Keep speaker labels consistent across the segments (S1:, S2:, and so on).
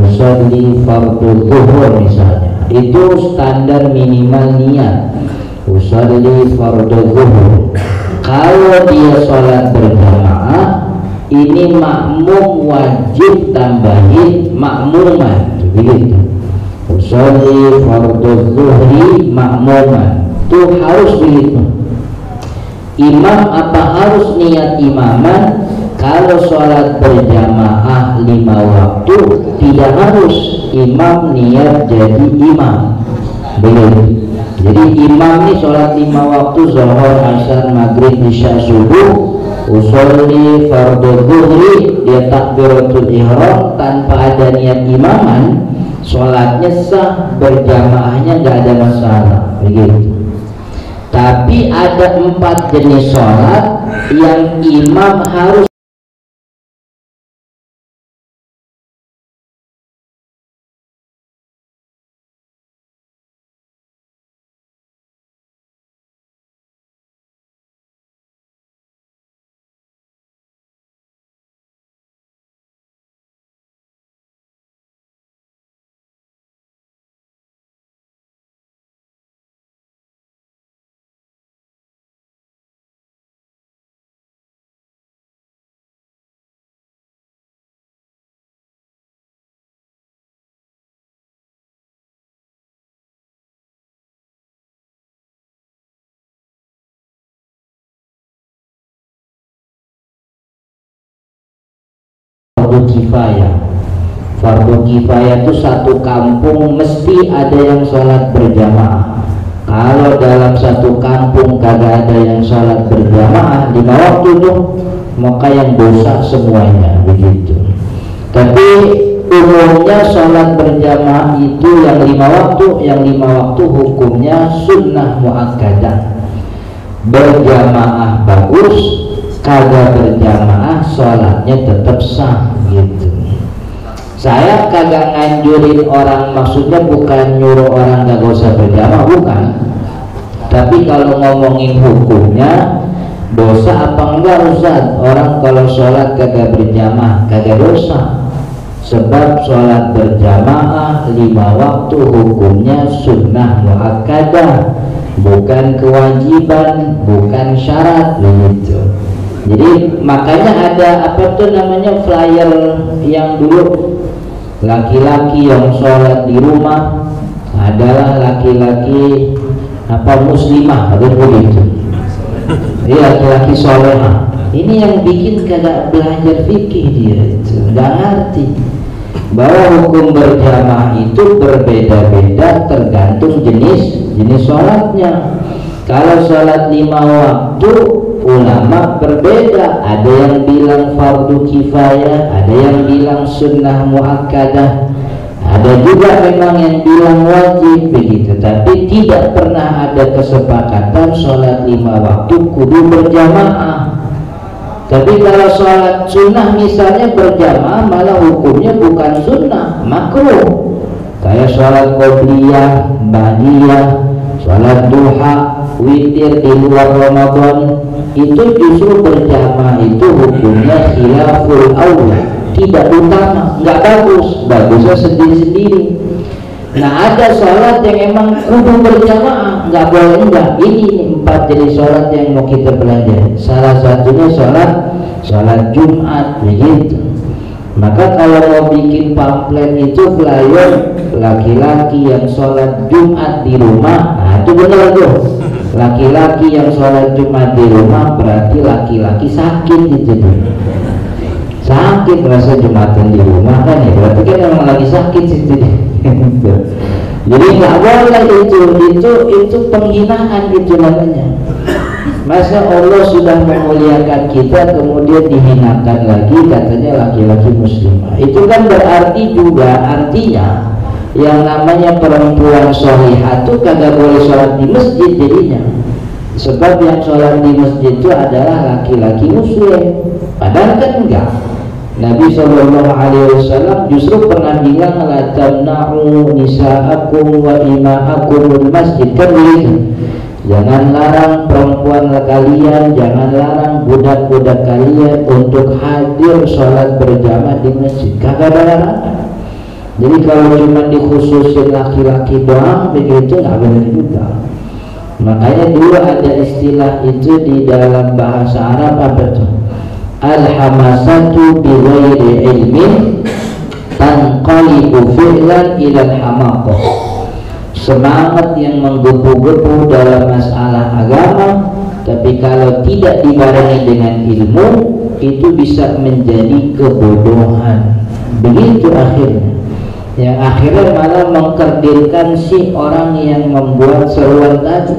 S1: usolli fardhu zuhur misalnya, itu standar minimal niat usolli fardhu zuhur. Kalau dia sholat berjamaah, ini makmum wajib tambahin makmuman, begitu. Usolli fardhu zuhri makmuman, itu harus begitu. Imam apa harus niat imaman? Kalau sholat berjamaah 5 waktu tidak harus imam niat jadi imam, begitu. Jadi imam ini sholat 5 waktu zuhur, asar, maghrib, isya, subuh, usolli fardhu zuhri, dia takbiratul ihram tanpa ada niat imaman, sholatnya sah, berjamaahnya nggak ada masalah, begitu. Tapi ada 4 jenis sholat yang imam harus kifayah. Fardu kifayah itu satu kampung mesti ada yang sholat berjamaah. Kalau dalam satu kampung kagak ada yang sholat berjamaah 5 waktu tuh, maka yang dosa semuanya, begitu. Tapi umumnya sholat berjamaah itu yang 5 waktu, yang 5 waktu hukumnya sunnah muakkadah. Berjamaah bagus, kagak berjamaah sholatnya tetap sah, gitu. Saya kagak nganjurin orang, maksudnya bukan nyuruh orang gak usah berjamaah, bukan. Tapi kalau ngomongin hukumnya, dosa apa enggak Ustaz? Orang kalau sholat kagak berjamaah kagak dosa, sebab sholat berjamaah 5 waktu hukumnya sunnah muakkadah, bukan kewajiban, bukan syarat, begitu. Jadi makanya ada apa tuh namanya flyer yang dulu, laki-laki yang sholat di rumah adalah laki-laki apa muslimah, atau begitu. Iya, laki-laki solehah. Ini yang bikin kagak belajar fikih, dia itu nggak ngerti bahwa hukum berjamaah itu berbeda-beda tergantung jenis sholatnya. Kalau sholat 5 waktu ulama berbeda, ada yang bilang fardu kifayah, ada yang bilang sunnah muakkadah, ada juga memang yang bilang wajib, begitu. Tapi tidak pernah ada kesepakatan sholat 5 waktu kudu berjamaah. Tapi kalau sholat sunnah misalnya berjamaah, malah hukumnya bukan sunnah, makruh. Kayak sholat qobliyah, ba'diyah, sholat duha, witir di luar Ramadan, itu justru berjamaah itu hukumnya khilaful aula, tidak utama, nggak bagus, bagusnya sendiri-sendiri. Nah, ada sholat yang emang kudu berjamaah, nggak boleh enggak. Ini 4 jenis sholat yang mau kita pelajari. Salah satunya sholat Jumat, begitu. Maka kalau mau bikin pamflet itu flyer laki-laki yang sholat Jumat di rumah, nah itu benar tuh. Laki-laki yang sholat Jumat di rumah berarti laki-laki sakit gitu. Sakit merasa Jumatan di rumah kan ya, berarti kan emang lagi sakit situ. Jadi nggak boleh itu penghinaan itu namanya. Masa Allah sudah memuliakan kita kemudian dihinakan lagi katanya laki-laki muslimah. Itu kan berarti juga artinya yang namanya perempuan sholihah itu kagak boleh sholat di masjid jadinya. Sebab yang sholat di masjid itu adalah laki-laki muslim. Padahal kan enggak. Nabi SAW justru pernah bilang la tamna'u nisa'akum wa ima'akumul masjid, kan begitu. Jangan larang perempuan kalian, jangan larang budak-budak kalian untuk hadir sholat berjamaah di masjid. Kagak ada larangan. Jadi kalau cuma dikhususin laki-laki doang begitu nggak benar juga. Makanya dulu ada istilah itu di dalam bahasa Arab, apa tuh? Al-hamasatu bi ghairi ilmin tanqalibu fi'lan ila al-hamaqah. Semangat yang menggebu-gebu dalam masalah agama, tapi kalau tidak dibarengi dengan ilmu, itu bisa menjadi kebodohan. Begitu akhirnya. Yang akhirnya malah mengkerdilkan si orang yang membuat seruan tadi.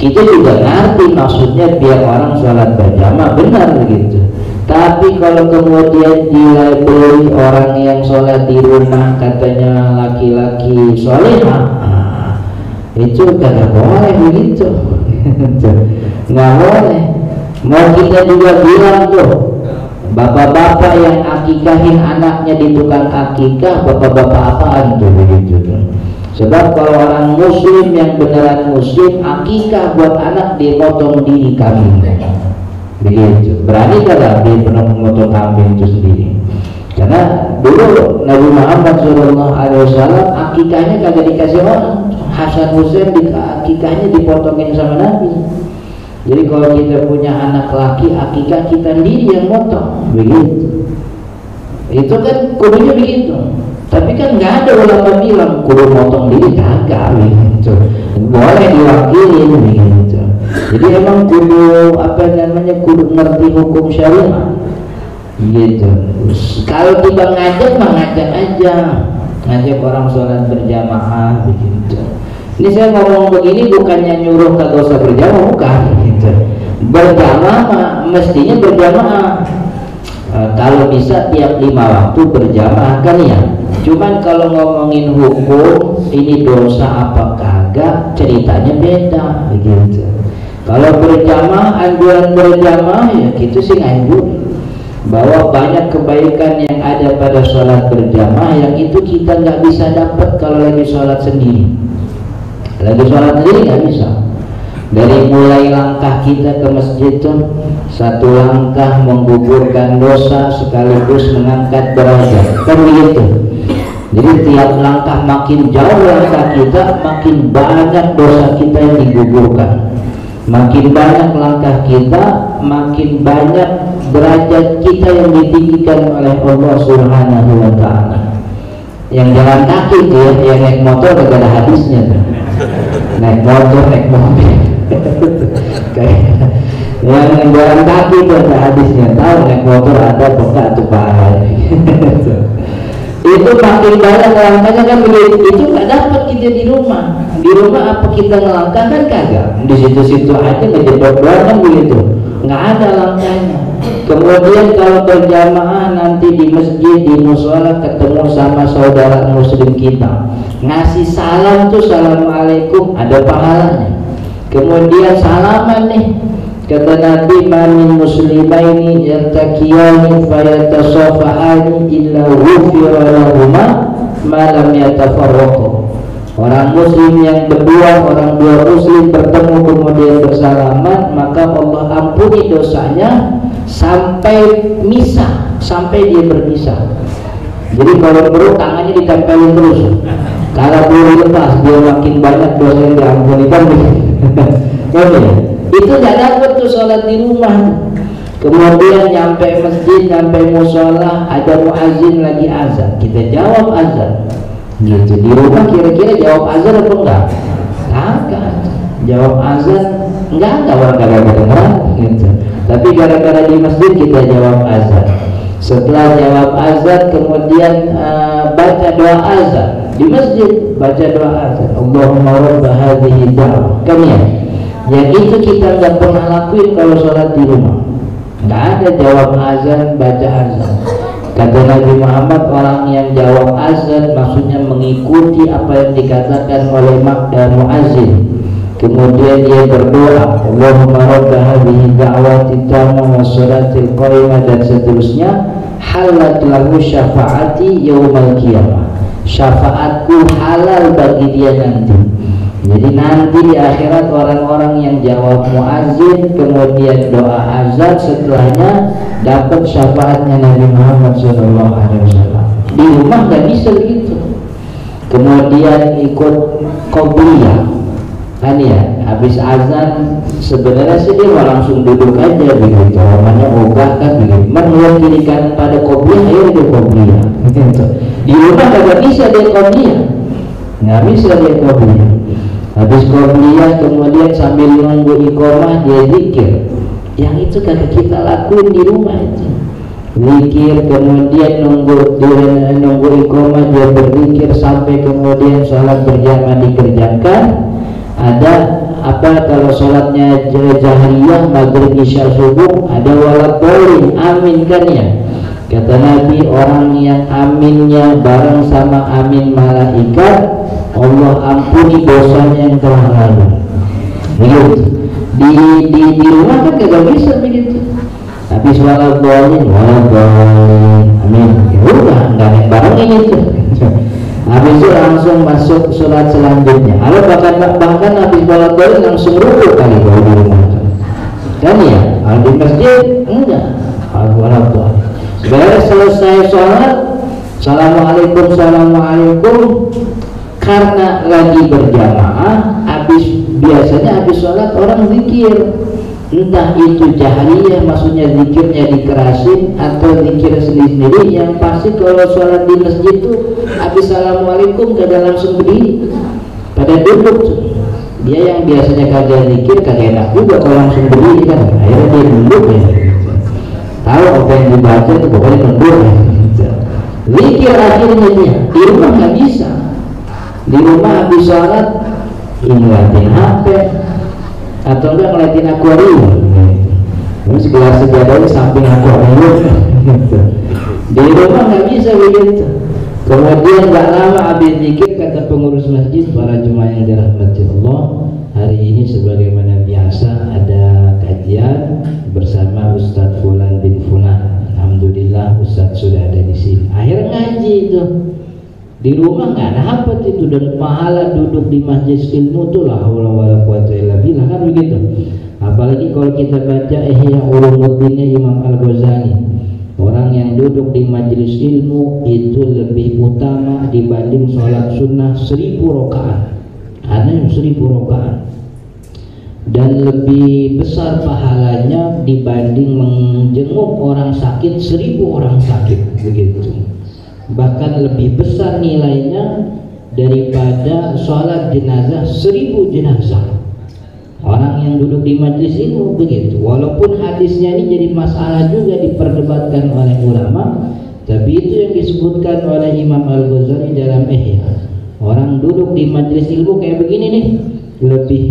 S1: Kita juga ngerti maksudnya biar orang sholat berjamaah, benar begitu. Tapi kalau kemudian dilabeli orang yang sholat di rumah katanya laki-laki solehah, itu kagak boleh begitu. Nggak boleh. Mau kita juga bilang tuh, bapak-bapak yang akikahin anaknya di tukang akikah, bapak-bapak apaan tuh begitu tuh. Sebab kalau orang muslim yang beneran muslim, akikah buat anak dimotong diri kambing begitu. Berani kagak dia pernah memotong kambing itu sendiri? Karena dulu Nabi Muhammad SAW akikahnya kagak dikasih orang. Hasan Hussein di akikahnya dipotongin sama Nabi. Jadi kalau kita punya anak laki, akikah kita sendiri yang motong begitu. Itu kan kudunya begitu. Tapi kan nggak ada ulama bilang kudu motong diri, kagak begitu. Boleh diwakili begitu. Jadi emang kudu kudu ngerti hukum syariah gitu. Kalau tiba ngajak mah ngajak aja, ngajak orang sholat berjamaah begitu. Ini saya ngomong begini bukannya nyuruh kagak usah berjamaah, bukan gitu. Berjamaah mestinya berjamaah. Kalau bisa tiap 5 waktu berjamaah kan ya. Cuman kalau ngomongin hukum ini dosa apa kagak, ceritanya beda begitu. Kalau berjamaah, anjuran berjamaah ya gitu sih anjur. Bahwa banyak kebaikan yang ada pada sholat berjamaah yang itu kita nggak bisa dapat kalau lagi sholat sendiri. Lagi sholat sendiri nggak bisa. Dari mulai langkah kita ke masjid tuh, satu langkah menggugurkan dosa sekaligus mengangkat derajat, kan begitu. Jadi tiap langkah makin jauh langkah kita, makin banyak dosa kita yang digugurkan. Makin banyak langkah kita, makin banyak derajat kita yang ditinggikan oleh Allah Subhanahu wa Ta'ala. Yang jalan kaki tuh ya, yang naik motor gak ada hadisnya tuh. Naik motor, naik mobil. Kayak yang jalan kaki tuh ada hadisnya. Tahu naik motor ada peka tuh parah. Itu makin banyak langkahnya kan begitu. Itu nggak dapat kita di rumah. Di rumah apa kita ngelangkah kan kagak. Di situ-situ aja ngejebak doang kan begitu. Nggak ada langkahnya. Kemudian kalau berjamaah nanti di masjid, di mushola ketemu sama saudara muslim kita, ngasih salam tuh assalamualaikum, ada pahalanya. Kemudian salaman nih, kata Nabi, "Mamin muslimaini yaltaqiyani fayatasafahani illa ghufira lahuma ma lam yatafarraqu." Orang muslim yang berdua, orang dua muslim bertemu kemudian bersalaman, maka Allah ampuni dosanya sampai misah, sampai dia berpisah. Jadi kalau perlu tangannya ditempelin terus. Kalau belum lepas dia makin banyak dosa yang diampuni kan begitu. Itu nggak dapat tuh sholat di rumah. Kemudian nyampe masjid, nyampe musola, ada muazin lagi azan, kita jawab azan. Gitu di rumah kira-kira jawab azan apa enggak? Kagak. Jawab azan enggak orang kagak kedengeran gitu. Tapi gara-gara di masjid kita jawab azan. Setelah jawab azan kemudian baca doa azan di masjid, baca doa azan. Allahumma rabb hadhihi da'wah. Kan ya? Yang itu kita nggak pernah lakuin kalau sholat di rumah. Nggak ada jawab azan, baca azan. Kata Nabi Muhammad, orang yang jawab azan maksudnya mengikuti apa yang dikatakan oleh muazzin. Kemudian dia berdoa, Allahumma rabb hadhihi da'wati tammah wa sholatil qa'imah dan seterusnya. Halat lahu syafaati yaumal qiyamah. Syafaatku halal bagi dia nanti. Jadi nanti di akhirat orang-orang yang jawab muazzin kemudian doa azan setelahnya dapat syafaatnya Nabi Muhammad SAW. Di rumah nggak bisa begitu. kemudian ikut qobliyah kan ya, habis azan sebenarnya sih dia mau langsung duduk aja begitu, namanya ogah kan begitu, mengkirikan pada qobliyah, ayo dia qobliyah gitu. Di rumah kagak bisa dia qobliyah, nggak bisa dia qobliyah. Habis qobliyah kemudian sambil nunggu iqomah dia zikir, yang itu kagak kita lakuin di rumah itu. Zikir, kemudian nunggu iqomah dia berzikir sampai kemudian sholat berjamaah dikerjakan. Ada apa kalau sholatnya jahriyah maghrib isya subuh ada waladhdallin, amin kan ya. Kata Nabi, orang yang aminnya bareng sama amin malaikat, Allah ampuni dosanya yang telah lalu. Begitu. Di rumah kan gak bisa begitu. Habis waladhdallin, amin. Ya udah, nggak ada yang barengin itu. Habis itu langsung masuk sholat selanjutnya. Kalau bahkan habis waladhdallin langsung rukuk kali kalau di rumah. Dan ya, kalau di masjid enggak. Kalau waladhdallin. Beres selesai sholat, assalamualaikum, karena lagi berjamaah, biasanya habis sholat orang zikir, entah itu jahriyah maksudnya zikirnya dikerasin atau zikir sendiri-sendiri. Yang pasti kalau sholat di masjid itu habis assalamualaikum kagak langsung berdiri, pada duduk. Dia yang biasanya kagak zikir kagak enak juga kalau langsung berdiri kan, akhirnya dia duduk ya. Tahu apa yang dibaca itu pokoknya nunduk ya. Zikir akhirnya dia di rumah nggak bisa. Di rumah habis sholat ngeliatin HP atau enggak ngeliatin akuarium. Terus gelas sejadahnya samping akuarium. Di rumah nggak bisa begitu. Kemudian nggak lama habis zikir, kata pengurus masjid, para jemaah yang dirahmati Allah, hari ini sebagaimana biasa ada kajian bersama Ustadz Fulan bin Fulan. Alhamdulillah Ustadz sudah ada di sini. Akhir ngaji itu. Di rumah nggak dapat itu, dan pahala duduk di majelis ilmu tuh la haula wala quwata illa billah kan begitu. Apalagi kalau kita baca Ihya Ulumuddinnya Imam Al-Ghazali. Orang yang duduk di majelis ilmu itu lebih utama dibanding sholat sunnah 1000 rakaat. Ada yang 1000 rakaat. Dan lebih besar pahalanya dibanding menjenguk orang sakit 1000 orang sakit begitu. Bahkan lebih besar nilainya daripada sholat jenazah 1000 jenazah. Orang yang duduk di majelis ilmu begitu. Walaupun hadisnya ini jadi masalah juga diperdebatkan oleh ulama, tapi itu yang disebutkan oleh Imam Al-Ghazali dalam Ihya. Orang duduk di majelis ilmu kayak begini nih lebih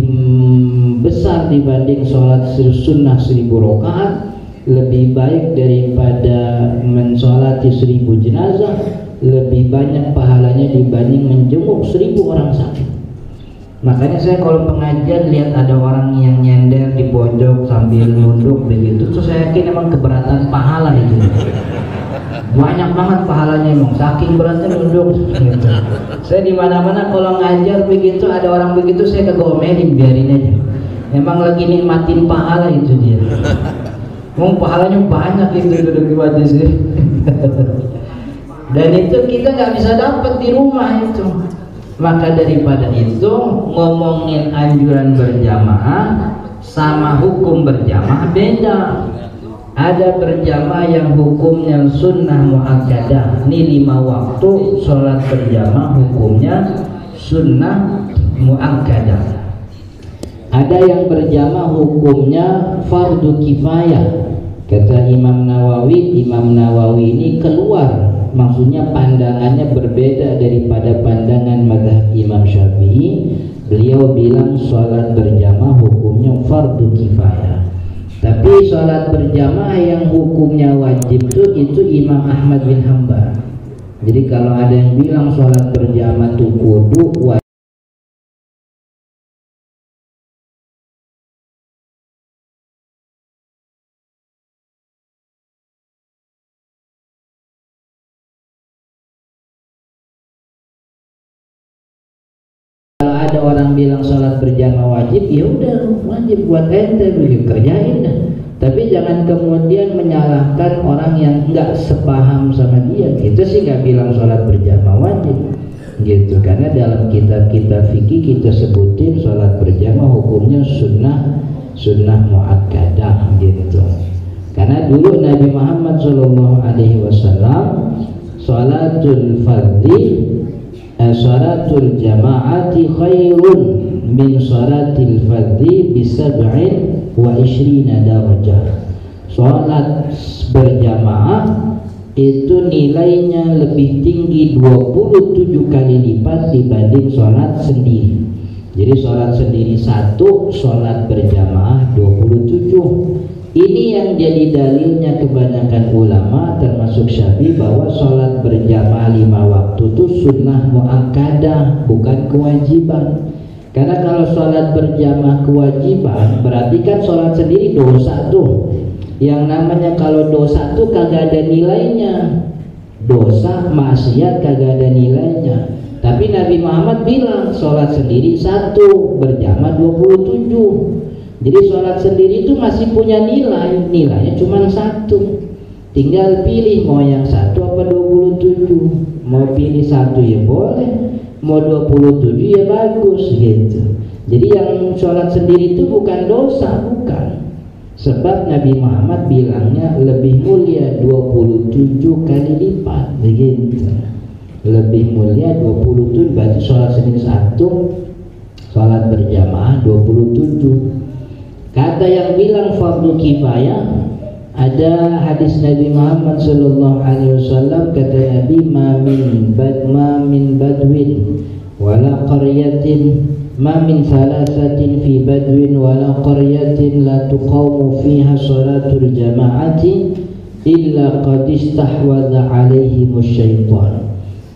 S1: besar dibanding sholat sunnah 1000 rakaat, lebih baik daripada mensolati 1000 jenazah, lebih banyak pahalanya dibanding menjenguk 1000 orang sakit. Makanya saya kalau pengajian lihat ada orang yang nyender di pojok sambil nunduk begitu, terus saya yakin emang keberatan pahala itu. Banyak banget pahalanya emang, saking beratnya nunduk gitu. Saya di mana-mana kalau ngajar begitu ada orang begitu saya kagak omelin, biarin aja. Emang lagi nikmatin pahala itu dia. Pahalanya banyak itu duduk di majelis. Dan itu kita nggak bisa dapat di rumah itu. Maka daripada itu, ngomongin anjuran berjamaah sama hukum berjamaah beda. Ada berjamaah yang hukumnya sunnah muakkadah, ini 5 waktu sholat berjamaah hukumnya sunnah muakkadah. Ada yang berjamaah hukumnya fardu kifayah. Kata Imam Nawawi ini keluar, maksudnya pandangannya berbeda daripada pandangan mazhab Imam Syafi'i. Beliau bilang sholat berjamaah hukumnya fardu kifayah. Tapi sholat berjamaah yang hukumnya wajib itu Imam Ahmad bin Hanbal. Jadi kalau ada yang bilang sholat berjamaah itu kudu wajib, ada orang bilang sholat berjamaah wajib, ya udah wajib buat ente begitu, kerjain dah. Tapi jangan kemudian menyalahkan orang yang nggak sepaham sama dia. Kita sih nggak bilang sholat berjamaah wajib, begitu. Karena dalam kitab-kitab fikih kita sebutin sholat berjamaah hukumnya sunnah muakkadah gitu. Karena dulu Nabi Muhammad SAW sholatul jamaati khairun min sholatil fardhi bisab'in wa ishrina darajah. Sholat berjamaah itu nilainya lebih tinggi 27 kali lipat dibanding sholat sendiri. Jadi sholat sendiri 1, sholat berjamaah 27. Ini yang jadi dalilnya kebanyakan ulama termasuk Syafi'i bahwa sholat berjamaah 5 waktu itu sunnah muakkadah, bukan kewajiban. Karena kalau sholat berjamaah kewajiban berarti kan sholat sendiri dosa tuh. Yang namanya kalau dosa tuh kagak ada nilainya. Dosa maksiat kagak ada nilainya. Tapi Nabi Muhammad bilang sholat sendiri 1, berjamaah 27. Jadi sholat sendiri itu masih punya nilai. Nilainya cuma 1. Tinggal pilih mau yang 1 apa 27. Mau pilih 1 ya boleh, mau 27 ya bagus gitu. Jadi yang sholat sendiri itu bukan dosa, bukan. Sebab Nabi Muhammad bilangnya lebih mulia 27 kali lipat begitu. Lebih mulia 27 berarti sholat sendiri 1, sholat berjamaah 27. Kata yang bilang fardu kifayah, ada hadis Nabi Muhammad sallallahu alaihi wasallam, kata Nabi, ma min badwin wala qaryatin ma min thalathatin fi badwin wala qaryatin la tuqamu fiha salatul jama'ati illa qad istahwadha alaihimus syaitan.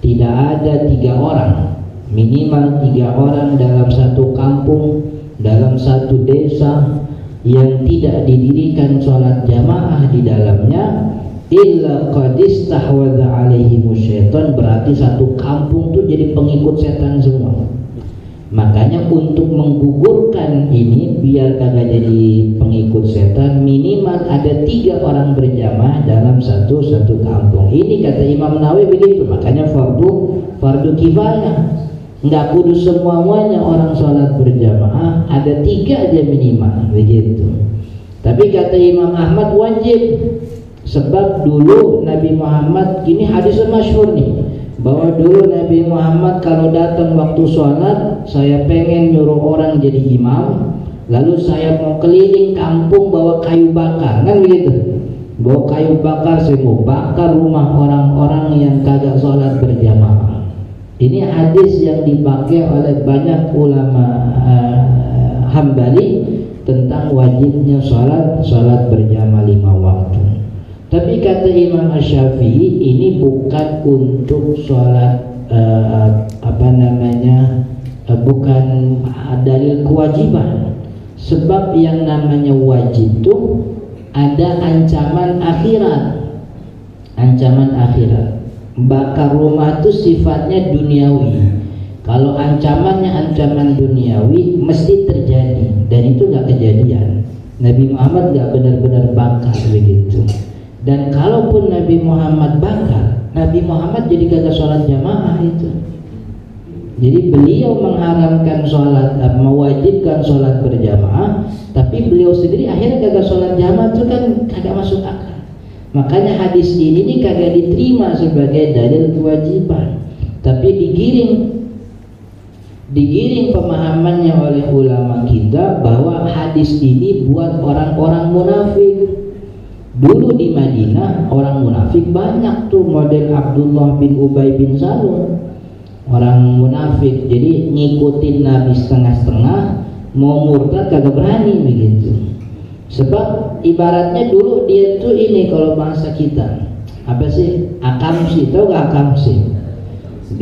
S1: Tidak ada 3 orang, minimal 3 orang dalam satu kampung, dalam satu desa yang tidak didirikan sholat jamaah di dalamnya illa qad istahwadha alaihimus syaitan. Berarti satu kampung tuh jadi pengikut setan semua. Makanya untuk menggugurkan ini biar kagak jadi pengikut setan, minimal ada 3 orang berjamaah dalam satu kampung. Ini kata Imam Nawawi begitu. Makanya fardu kifayah, nggak kudus semuanya orang sholat berjamaah, ada 3 aja minimal begitu. Tapi kata Imam Ahmad wajib. Sebab dulu Nabi Muhammad, ini hadis masyhur nih, bahwa dulu Nabi Muhammad kalau datang waktu sholat, saya pengen nyuruh orang jadi imam, lalu saya mau keliling kampung bawa kayu bakar, kan begitu. Bawa kayu bakar, saya mau bakar rumah orang-orang yang kagak sholat berjamaah. Ini hadis yang dipakai oleh banyak ulama Hambali tentang wajibnya sholat berjamaah 5 waktu. Tapi kata Imam Syafi'i ini bukan untuk sholat bukan dalil kewajiban. Sebab yang namanya wajib itu ada ancaman akhirat. Ancaman akhirat. Bakar rumah itu sifatnya duniawi. Kalau ancamannya ancaman duniawi mesti terjadi, dan itu gak kejadian. Nabi Muhammad gak benar-benar bakar begitu. Dan kalaupun Nabi Muhammad bakar, Nabi Muhammad jadi kagak sholat jamaah itu. Jadi beliau mengharamkan sholat, mewajibkan sholat berjamaah, tapi beliau sendiri akhirnya kagak sholat jamaah, itu kan kagak masuk akal. Makanya hadis ini kagak diterima sebagai dalil kewajiban, tapi digiring pemahamannya oleh ulama kita bahwa hadis ini buat orang-orang munafik. Dulu di Madinah orang munafik banyak tuh, model Abdullah bin Ubay bin Salul, orang munafik. Jadi ngikutin Nabi setengah-setengah, mau murtad kagak berani begitu. Sebab ibaratnya dulu dia tuh ini, kalau bahasa kita apa sih, akamsi, tau gak akamsi?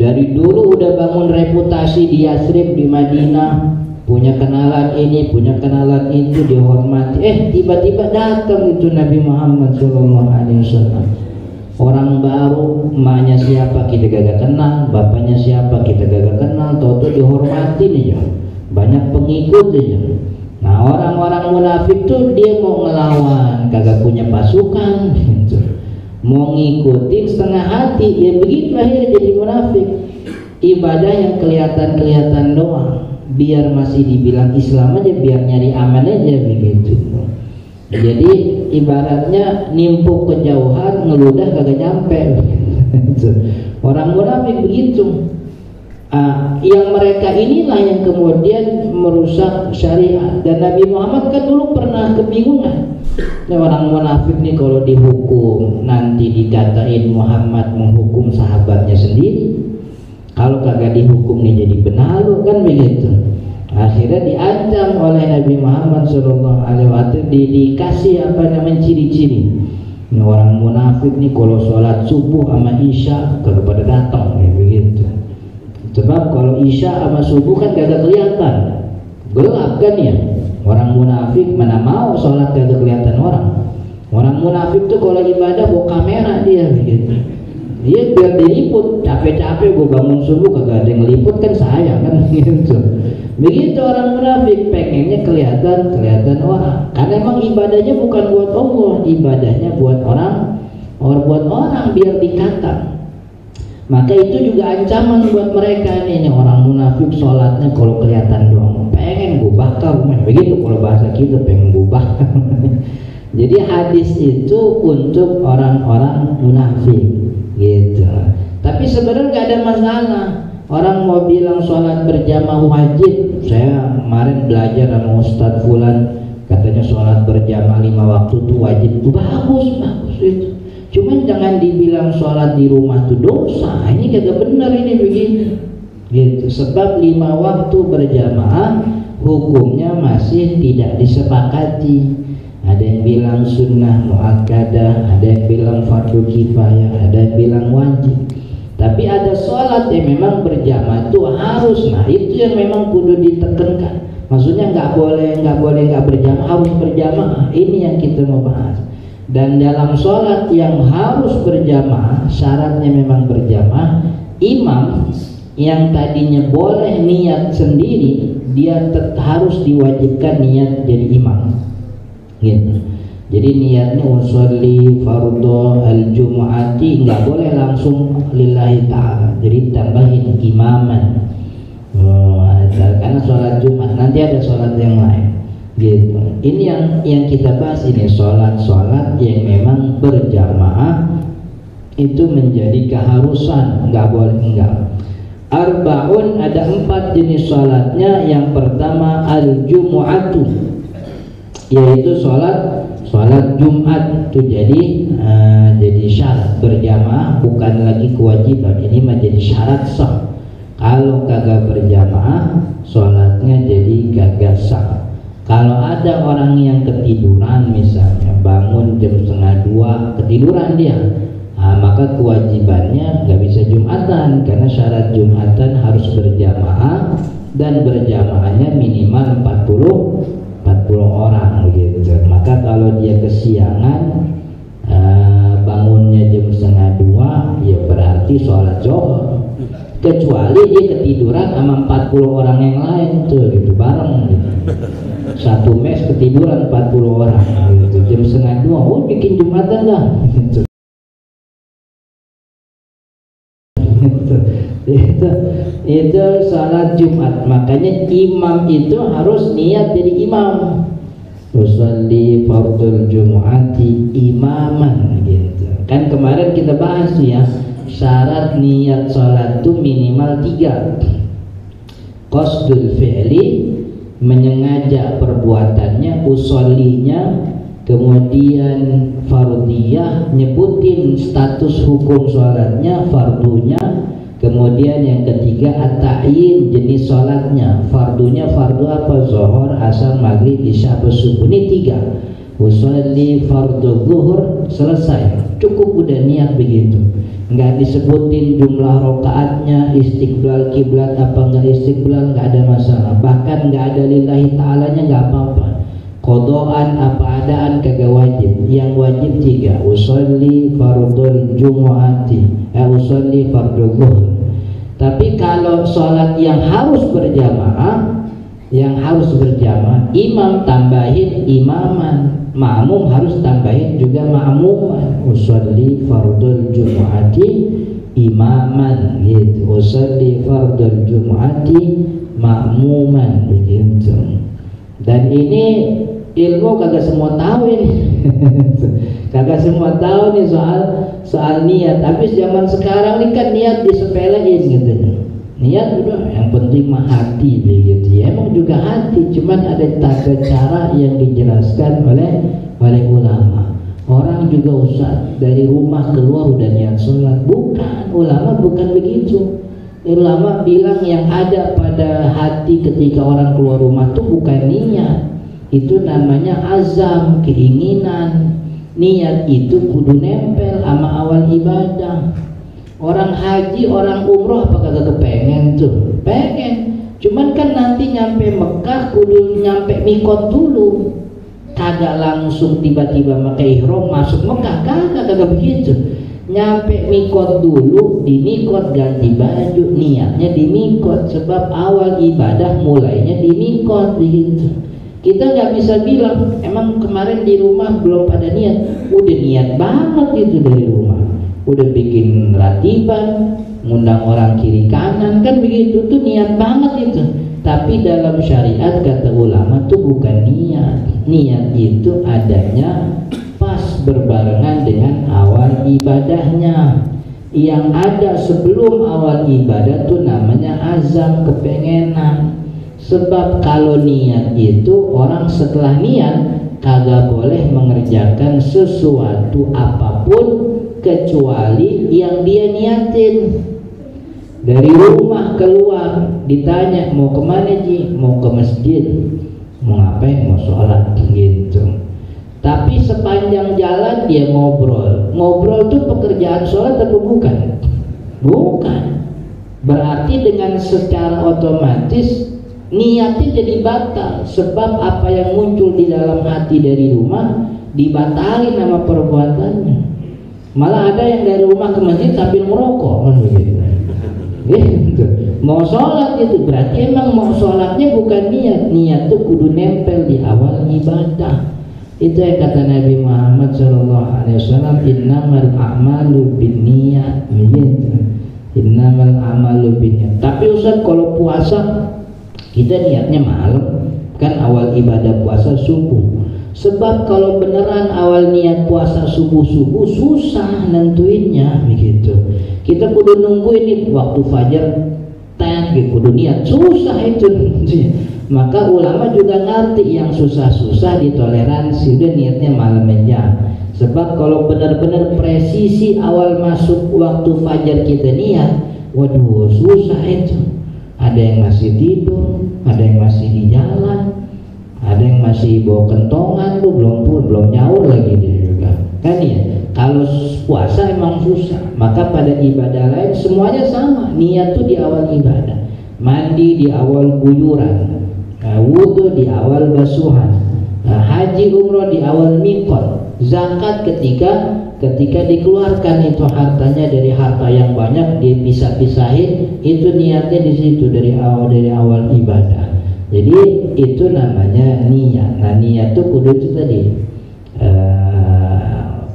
S1: Dari dulu udah bangun reputasi di Yathrib, di Madinah, punya kenalan ini, punya kenalan itu, dihormati. Tiba-tiba datang itu Nabi Muhammad SAW. Orang baru, emaknya siapa kita gak kenal, bapaknya siapa kita gak kenal, tahu-tahu dihormatin aja, banyak pengikut aja. Nah orang-orang munafik tuh dia mau ngelawan, kagak punya pasukan gitu. Mau ngikutin setengah hati, ya begitu akhirnya jadi munafik. ibadah yang kelihatan doang, biar masih dibilang Islam aja, biar nyari aman aja begitu. Jadi ibaratnya nimpuk kejauhan, ngeludah kagak nyampe. Orang munafik begitu. Yang mereka inilah yang kemudian merusak syariat. Dan Nabi Muhammad kan dulu pernah kebingungan. Orang munafik nih kalau dihukum nanti dikatain Muhammad menghukum sahabatnya sendiri. Kalau kagak dihukum nih jadi benalu kan begitu. Akhirnya diancam oleh Nabi Muhammad SAW, dikasih apa namanya ciri-ciri. Orang munafik nih kalau sholat subuh sama isya kagak pada datang kayak begitu. Sebab kalau isya sama subuh kan kagak kelihatan, gelap kan ya. Orang munafik mana mau sholat kagak kelihatan orang. Orang munafik tuh kalau ibadah bawa kamera dia begitu. Dia biar diliput, capek-capek gue bangun subuh kagak ada yang ngeliput kan saya kan gitu. Begitu orang munafik, pengennya kelihatan orang. Karena emang ibadahnya bukan buat Allah, ibadahnya buat orang biar dikata. Maka itu juga ancaman buat mereka nih orang munafik, sholatnya kalau kelihatan doang, pengen gue bakar, begitu kalau bahasa kita, pengen gue bakar. Jadi hadis itu untuk orang-orang munafik gitu. Tapi sebenarnya nggak ada masalah. Orang mau bilang sholat berjamaah wajib. Saya kemarin belajar sama Ustadz Fulan, katanya sholat berjamaah 5 waktu itu wajib. Itu bagus itu. Cuman jangan dibilang sholat di rumah itu dosa. Ini kagak benar ini begini. Gitu. Sebab 5 waktu berjamaah hukumnya masih tidak disepakati. Ada yang bilang sunnah muakkadah, ada yang bilang fardu kifayah, ada yang bilang wajib. Tapi ada sholat yang memang berjamaah itu harus. Nah itu yang memang kudu ditekankan. Maksudnya nggak boleh nggak berjamaah, harus berjamaah. Ini yang kita mau bahas. Dan dalam sholat yang harus berjamaah, syaratnya memang berjamaah. Imam yang tadinya boleh niat sendiri, dia harus diwajibkan niat jadi imam. Gitu. Jadi niatnya usolli fardhu al-jumu'ati, nggak boleh langsung lillahi ta'ala. Jadi tambahin imaman. Karena sholat Jumat nanti ada sholat yang lain. Gitu. Ini yang kita bahas ini, sholat yang memang berjamaah itu menjadi keharusan, nggak boleh enggak. Arba'un, ada 4 jenis sholatnya. Yang pertama al-jumu'atu, yaitu sholat Jumat itu jadi syarat berjamaah, bukan lagi kewajiban. Ini menjadi syarat sah. Kalau kagak berjamaah, sholatnya jadi kagak sah. Kalau ada orang yang ketiduran, misalnya bangun jam 1:30 ketiduran dia, maka kewajibannya nggak bisa Jumatan, karena syarat Jumatan harus berjamaah, dan berjamaahnya minimal 40 orang gitu. Maka kalau dia kesiangan bangunnya jam 1:30, ya berarti sholat zuhur. Kecuali dia ketiduran sama 40 orang yang lain tuh gitu, bareng gitu. Satu mes ketiduran 40 orang gitu. Jam 1:30 bikin Jumatan dah gitu. Itu salat Jumat. Makanya imam itu harus niat jadi imam. Usolli fardul jumu'ati imaman gitu. Kan kemarin kita bahas ya, syarat niat salat itu minimal 3. Qasdul fi'li, menyengaja perbuatannya, usollinya, kemudian fardiyah, nyebutin status hukum sholatnya, fardunya, kemudian yang ketiga at-ta'yin, jenis sholatnya, fardunya fardu apa, zuhur, asar, maghrib, isya, subuh. Ini 3. Usolli fardu zuhur, selesai, cukup udah niat begitu, nggak disebutin jumlah rokaatnya, istiqbal kiblat apa nggak istiqbal, nggak ada masalah. Bahkan nggak ada lillahi ta'alanya nggak apa-apa. Qodoan apa adaan kagak wajib. Yang wajib 3. Usolli fardul jumu'ati, usolli fardul zuhur. Tapi kalau sholat yang harus berjamaah, imam tambahin imaman, makmum harus tambahin juga makmuman. Usolli fardul jumu'ati imaman gitu, usalli fardul jum'ati ma'muman begitu. Dan ini ilmu kagak semua tahu ini. Kagak semua tahu nih soal niat. Tapi zaman sekarang ini kan niat disepelein gitu. Niat udah yang penting mah hati begitu. Ya, emang juga hati, cuman ada tata cara yang dijelaskan oleh ulama. Orang juga usah dari rumah keluar udah niat sholat. Bukan, ulama bukan begitu. Ulama bilang yang ada pada hati ketika orang keluar rumah itu bukan niat, itu namanya azam, keinginan. Niat itu kudu nempel sama awal ibadah. Orang haji, orang umroh apa kagak kepengen tuh? Pengen, cuman kan nanti nyampe Mekah kudu nyampe mikot dulu. Kagak langsung tiba-tiba pakai ihram masuk Mekah, kagak begitu. Nyampe mikot dulu, di mikot ganti baju, niatnya di mikot, sebab awal ibadah mulainya di mikot begitu. Kita nggak bisa bilang emang kemarin di rumah belum pada niat. Udah niat banget itu dari rumah, udah bikin ratiban, ngundang orang kiri kanan, kan begitu tuh niat banget itu. Tapi dalam syariat kata ulama tuh bukan niat. Niat itu adanya pas berbarengan dengan awal ibadahnya. Yang ada sebelum awal ibadah tuh namanya azam, kepengenan. Sebab kalau niat itu orang setelah niat kagak boleh mengerjakan sesuatu apapun kecuali yang dia niatin. Dari rumah keluar ditanya mau kemana Ji? Mau ke masjid. Mau ngapain? Mau sholat gitu. Tapi sepanjang jalan dia ngobrol. Ngobrol tuh pekerjaan sholat atau bukan? Bukan. Berarti dengan secara otomatis niatnya jadi batal. Sebab apa yang muncul di dalam hati dari rumah dibatalin sama perbuatannya. Malah ada yang dari rumah ke masjid sambil merokok kan begitu. Gitu. Mau sholat itu berarti emang mau sholatnya bukan niat. Niat tuh kudu nempel di awal ibadah. Itu yang kata Nabi Muhammad SAW, innamal a'malu binniyat. Innamal a'malu binniyat. Tapi Ustaz kalau puasa kita niatnya malam, kan awal ibadah puasa subuh. Sebab kalau beneran awal niat puasa subuh-subuh susah nentuinnya begitu. Kita kudu nungguin nih waktu fajar kudu niat, susah itu. Maka ulama juga ngerti yang susah-susah ditoleransi, udah niatnya malam aja. Sebab kalau benar-benar presisi awal masuk waktu fajar kita niat, waduh susah itu. Ada yang masih tidur, ada yang masih di jalan, ada yang masih bawa kentongan tuh belum nyaur lagi dia juga. Kan ya, kalau puasa emang susah. Maka pada ibadah lain semuanya sama. Niat tuh di awal ibadah. Mandi di awal guyuran, wudhu di awal basuhan, haji umroh di awal mikot, zakat ketika dikeluarkan itu hartanya dari harta yang banyak dipisah-pisahin, itu niatnya di situ dari awal ibadah. Jadi itu namanya niat. Nah niat itu kudu itu tadi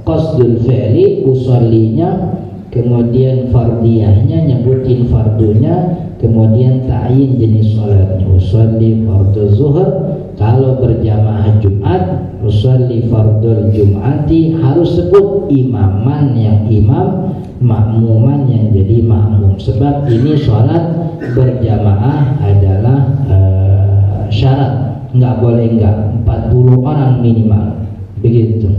S1: qasdul fi'li, usollinya, kemudian fardiyahnya, nyebutin fardunya, kemudian ta'yin jenis sholatnya. Usolli fardhu zuhur kalau berjamaah Jumat, usolli fardul jum'ati harus sebut imaman yang imam, makmuman yang jadi makmum. Sebab ini sholat berjamaah adalah syarat, nggak boleh enggak, 40 orang minimal begitu.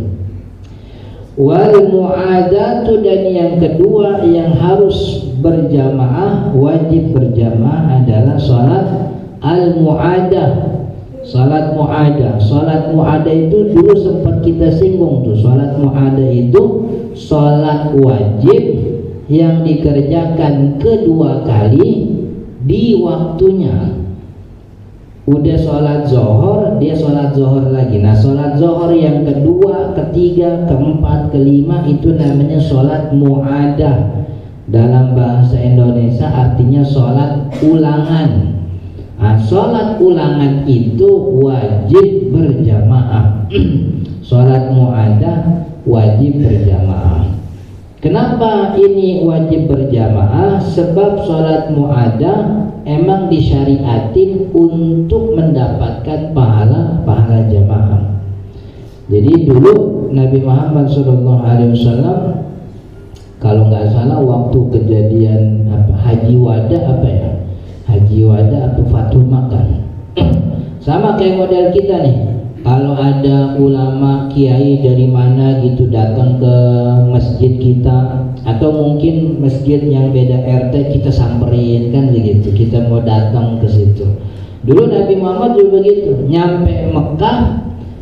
S1: Wal mu'adatu, dan yang kedua yang harus berjamaah, wajib berjamaah adalah sholat al-mu'adah. Sholat mu'adah. Sholat mu'adah itu dulu sempat kita singgung tuh. Sholat mu'adah itu sholat wajib yang dikerjakan kedua kali di waktunya. Udah sholat zohor, dia sholat zohor lagi. Nah sholat zohor yang kedua, ketiga, keempat, kelima itu namanya sholat mu'adah. Dalam bahasa Indonesia artinya sholat ulangan. Nah, sholat ulangan itu wajib berjamaah. Sholat mu'adah wajib berjamaah. Kenapa ini wajib berjamaah? Sebab sholat mu'adah emang disyariatin untuk mendapatkan pahala jamaah. Jadi dulu Nabi Muhammad SAW, kalau nggak salah waktu kejadian haji wada atau Fathul Makkah, sama kayak model kita nih. Kalau ada ulama kiai dari mana gitu datang ke masjid kita, atau mungkin masjid yang beda RT, kita samperin kan begitu, kita mau datang ke situ. Dulu Nabi Muhammad juga begitu. Nyampe Mekah,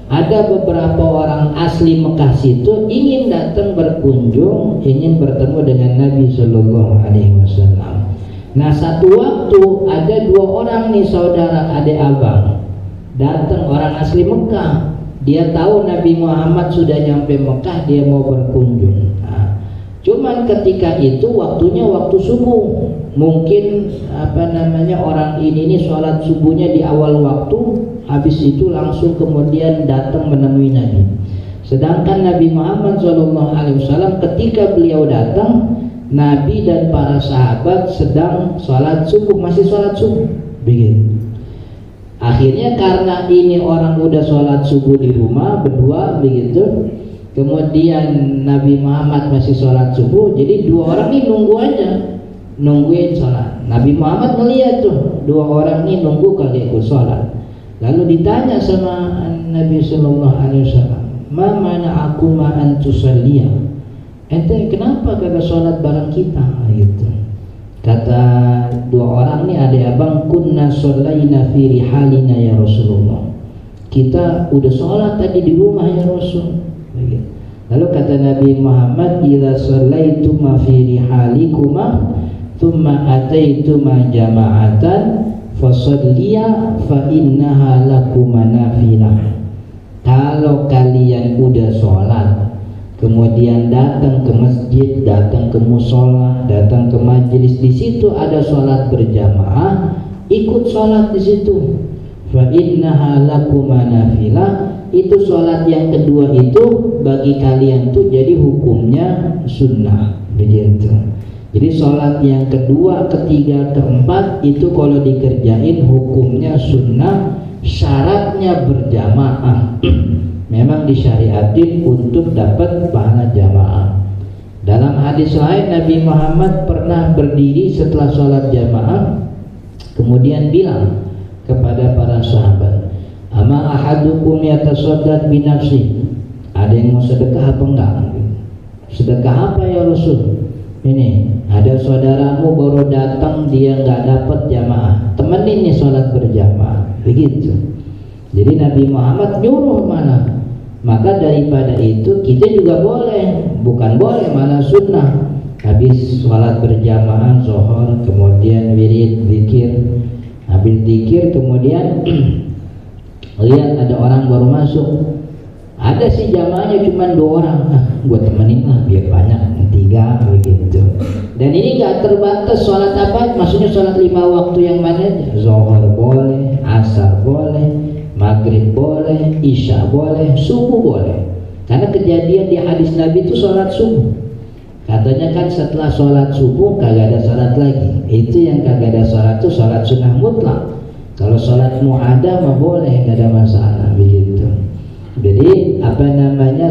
S1: ada beberapa orang asli Mekah situ ingin datang berkunjung, ingin bertemu dengan Nabi Shallallahu Alaihi Wasallam. Nah, satu waktu ada 2 orang nih saudara adik abang datang, orang asli Mekah. Dia tahu Nabi Muhammad sudah nyampe Mekah, dia mau berkunjung. Nah, cuman ketika itu waktunya waktu subuh. Mungkin orang ini sholat subuhnya di awal waktu, habis itu langsung kemudian datang menemui Nabi. Sedangkan Nabi Muhammad SAW ketika beliau datang, Nabi dan para sahabat sedang sholat subuh, masih sholat subuh begitu. Akhirnya karena ini orang udah sholat subuh di rumah berdua begitu, kemudian Nabi Muhammad masih sholat subuh, jadi 2 orang ini nungguin sholat. Nabi Muhammad melihat tuh 2 orang ini nunggu kalau ikut sholat. Lalu ditanya sama Nabi Sallallahu Alaihi Wasallam, ma mana aku ma'an tusalliya, ente kenapa kagak sholat bareng kita gitu. Kata 2 orang ini adik abang, kunna shollaina fi rihalina ya Rasulullah, kita udah sholat tadi di rumah ya Rasul. Lalu kata Nabi Muhammad, idza shallaituma fi rihalikuma thumma ataituma jama'atan fasalliya fa innaha lakuma nafilah. Kalau kalian udah sholat kemudian datang ke masjid, datang ke musola, datang ke majelis, di situ ada sholat berjamaah, ikut sholat di situ. Fa innaha lakuma nafilah, itu sholat yang kedua itu bagi kalian tuh jadi hukumnya sunnah begitu. Jadi sholat yang kedua, ketiga, keempat itu kalau dikerjain hukumnya sunnah, syaratnya berjamaah. Memang disyariatin untuk dapat pahala jamaah. Dalam hadis lain Nabi Muhammad pernah berdiri setelah sholat jamaah, kemudian bilang kepada para sahabat, ama ahadukum yatasaddaq bi nafsi, ada yang mau sedekah apa enggak? Sedekah apa ya Rasul? Ini ada saudaramu baru datang, dia nggak dapat jamaah, temenin nih sholat berjamaah begitu. Jadi Nabi Muhammad nyuruh mana? Maka daripada itu kita juga boleh, bukan boleh malah sunnah. Habis sholat berjamaah zuhur, kemudian wirid zikir, habis zikir kemudian lihat ada orang baru masuk, ada sih jamaahnya cuma 2 orang, gue temenin lah biar banyak 3 begitu. Dan ini nggak terbatas sholat apa, maksudnya sholat 5 waktu yang mana? Zuhur boleh, asar boleh, maghrib boleh, isya boleh, subuh boleh. Karena kejadian di hadis Nabi itu sholat subuh, katanya kan setelah sholat subuh kagak ada sholat lagi. Itu yang kagak ada sholat itu sholat sunnah mutlak. Kalau sholat mu'adah mah boleh, gak ada masalah begitu. Jadi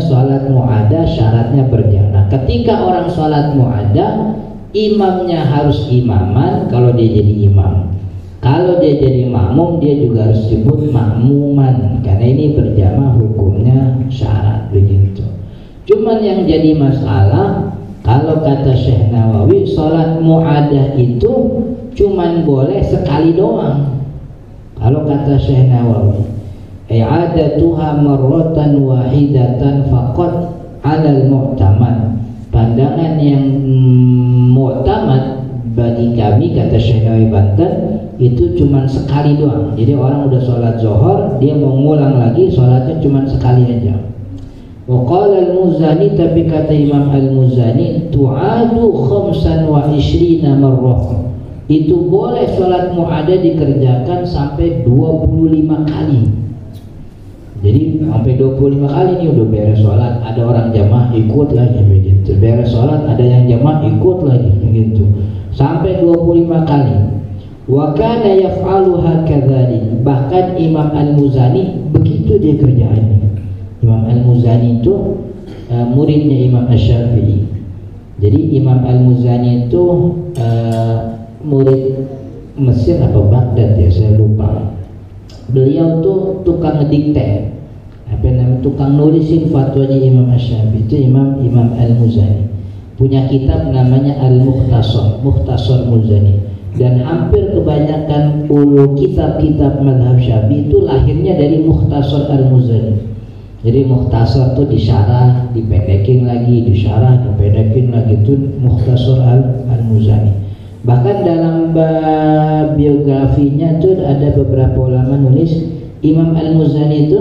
S1: sholat mu'adah syaratnya berjamaah. Ketika orang sholat mu'adah, imamnya harus imaman kalau dia jadi imam. Kalau dia jadi makmum, dia juga harus disebut makmuman, karena ini berjamaah hukumnya syarat begitu. Cuman yang jadi masalah, kalau kata Syekh Nawawi, sholat mu'adah itu cuman boleh sekali doang. Kalau kata Syekh Nawawi, i'adatuha marratan wahidatan faqat 'alal mu'tamad. Pandangan yang mu'tamad bagi kami, kata Syekh Nawawi Banten, itu cuma sekali doang. Jadi orang udah sholat zuhur, dia mau ngulang lagi sholatnya cuma sekali aja. Wa qala al-Muzani, tapi kata Imam al-Muzani, tu'adu 25 marrah. Itu boleh sholat mu'adah dikerjakan sampai 25 kali. Jadi sampai 25 kali nih udah beres sholat, ada orang jamaah ikut lagi begitu. Seberes sholat ada yang jamaah ikut lagi gitu sampai 25 kali. Wa kana yaf'aluha kadzalik. Bahkan Imam Al-Muzani begitu dia kerjaannya. Imam Al-Muzani itu muridnya Imam Asy-Syafi'i. Jadi Imam Al-Muzani itu murid Mesir apa Baghdad ya, saya lupa. Beliau tuh tukang ngedikte, apa namanya, tukang nulisin fatwanya Imam Asy-Syafi'i. Itu Imam Al-Muzani punya kitab namanya Al-Mukhtasar, Mukhtasar Muzani. Dan hampir kebanyakan kitab-kitab madhab Syafi'i itu lahirnya dari Mukhtasar Al-Muzani. Jadi Mukhtasar itu disyarah, dipendekin lagi, disyarah, dipendekin lagi, itu Mukhtasar Al-Muzani. Bahkan dalam biografinya itu ada beberapa ulama nulis, Imam Al-Muzani itu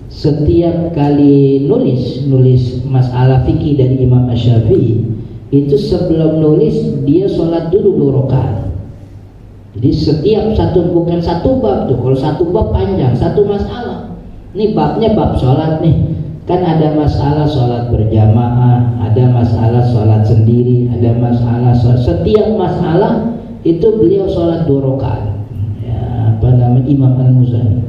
S1: setiap kali nulis masalah fikih dari Imam Asy-Syafi'i, itu sebelum nulis dia sholat dulu 2 rakaat. Jadi setiap bukan satu bab tuh, kalau satu bab panjang, satu masalah. Ini babnya bab sholat nih, kan ada masalah sholat berjamaah, ada masalah sholat sendiri, ada masalah sholat. Setiap masalah itu beliau sholat 2 rakaat. Ya, apa namanya, Imam Al-Muzani.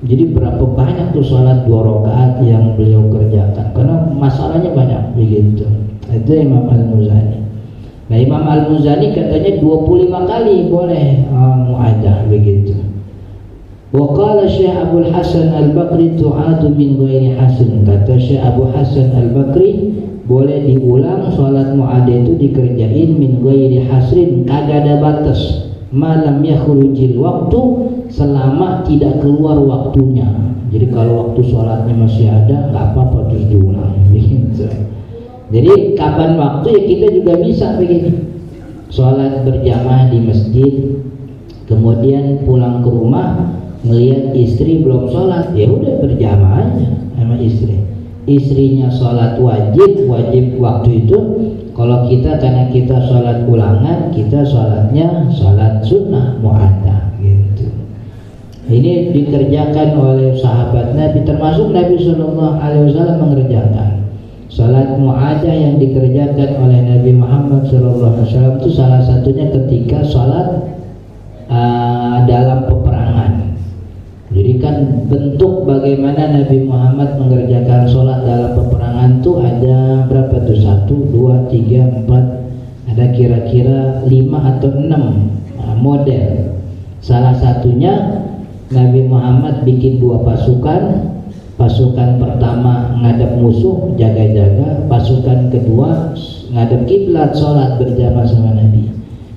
S1: Jadi berapa banyak tuh sholat 2 rakaat yang beliau kerjakan, karena masalahnya banyak begitu. Itu Imam Al-Muzani. Nah, Imam Al-Muzani katanya 25 kali boleh mu'adah begitu. Wa qala Syekh Abdul Hasan Al-Bakri tu'adu min ghairi hasan. Kata Syekh Abu Hasan Al-Bakri, boleh diulang sholat mu'adah itu dikerjain min ghairi hasrin, kagak ada batas. Malam yakhrujil waktu, selama tidak keluar waktunya. Jadi kalau waktu sholatnya masih ada, nggak apa-apa terus diulang begitu. Jadi kapan waktu ya kita juga bisa begini, sholat berjamaah di masjid, kemudian pulang ke rumah melihat istri belum sholat, ya udah berjamaah aja sama istri. Istrinya sholat wajib waktu itu. Kalau kita, karena kita sholat ulangan, kita sholatnya sholat sunnah mu'adah gitu. Ini dikerjakan oleh sahabat Nabi, termasuk Nabi SAW mengerjakan. Salat mu'adah yang dikerjakan oleh Nabi Muhammad SAW itu salah satunya ketika salat dalam peperangan. Jadi kan bentuk bagaimana Nabi Muhammad mengerjakan salat dalam peperangan itu ada berapa tuh? 1, 2, 3, 4, ada kira-kira 5 atau 6 model. Salah satunya Nabi Muhammad bikin 2 pasukan. Pasukan pertama ngadep musuh, jaga-jaga. Pasukan kedua ngadep kiblat, sholat berjamaah sama Nabi.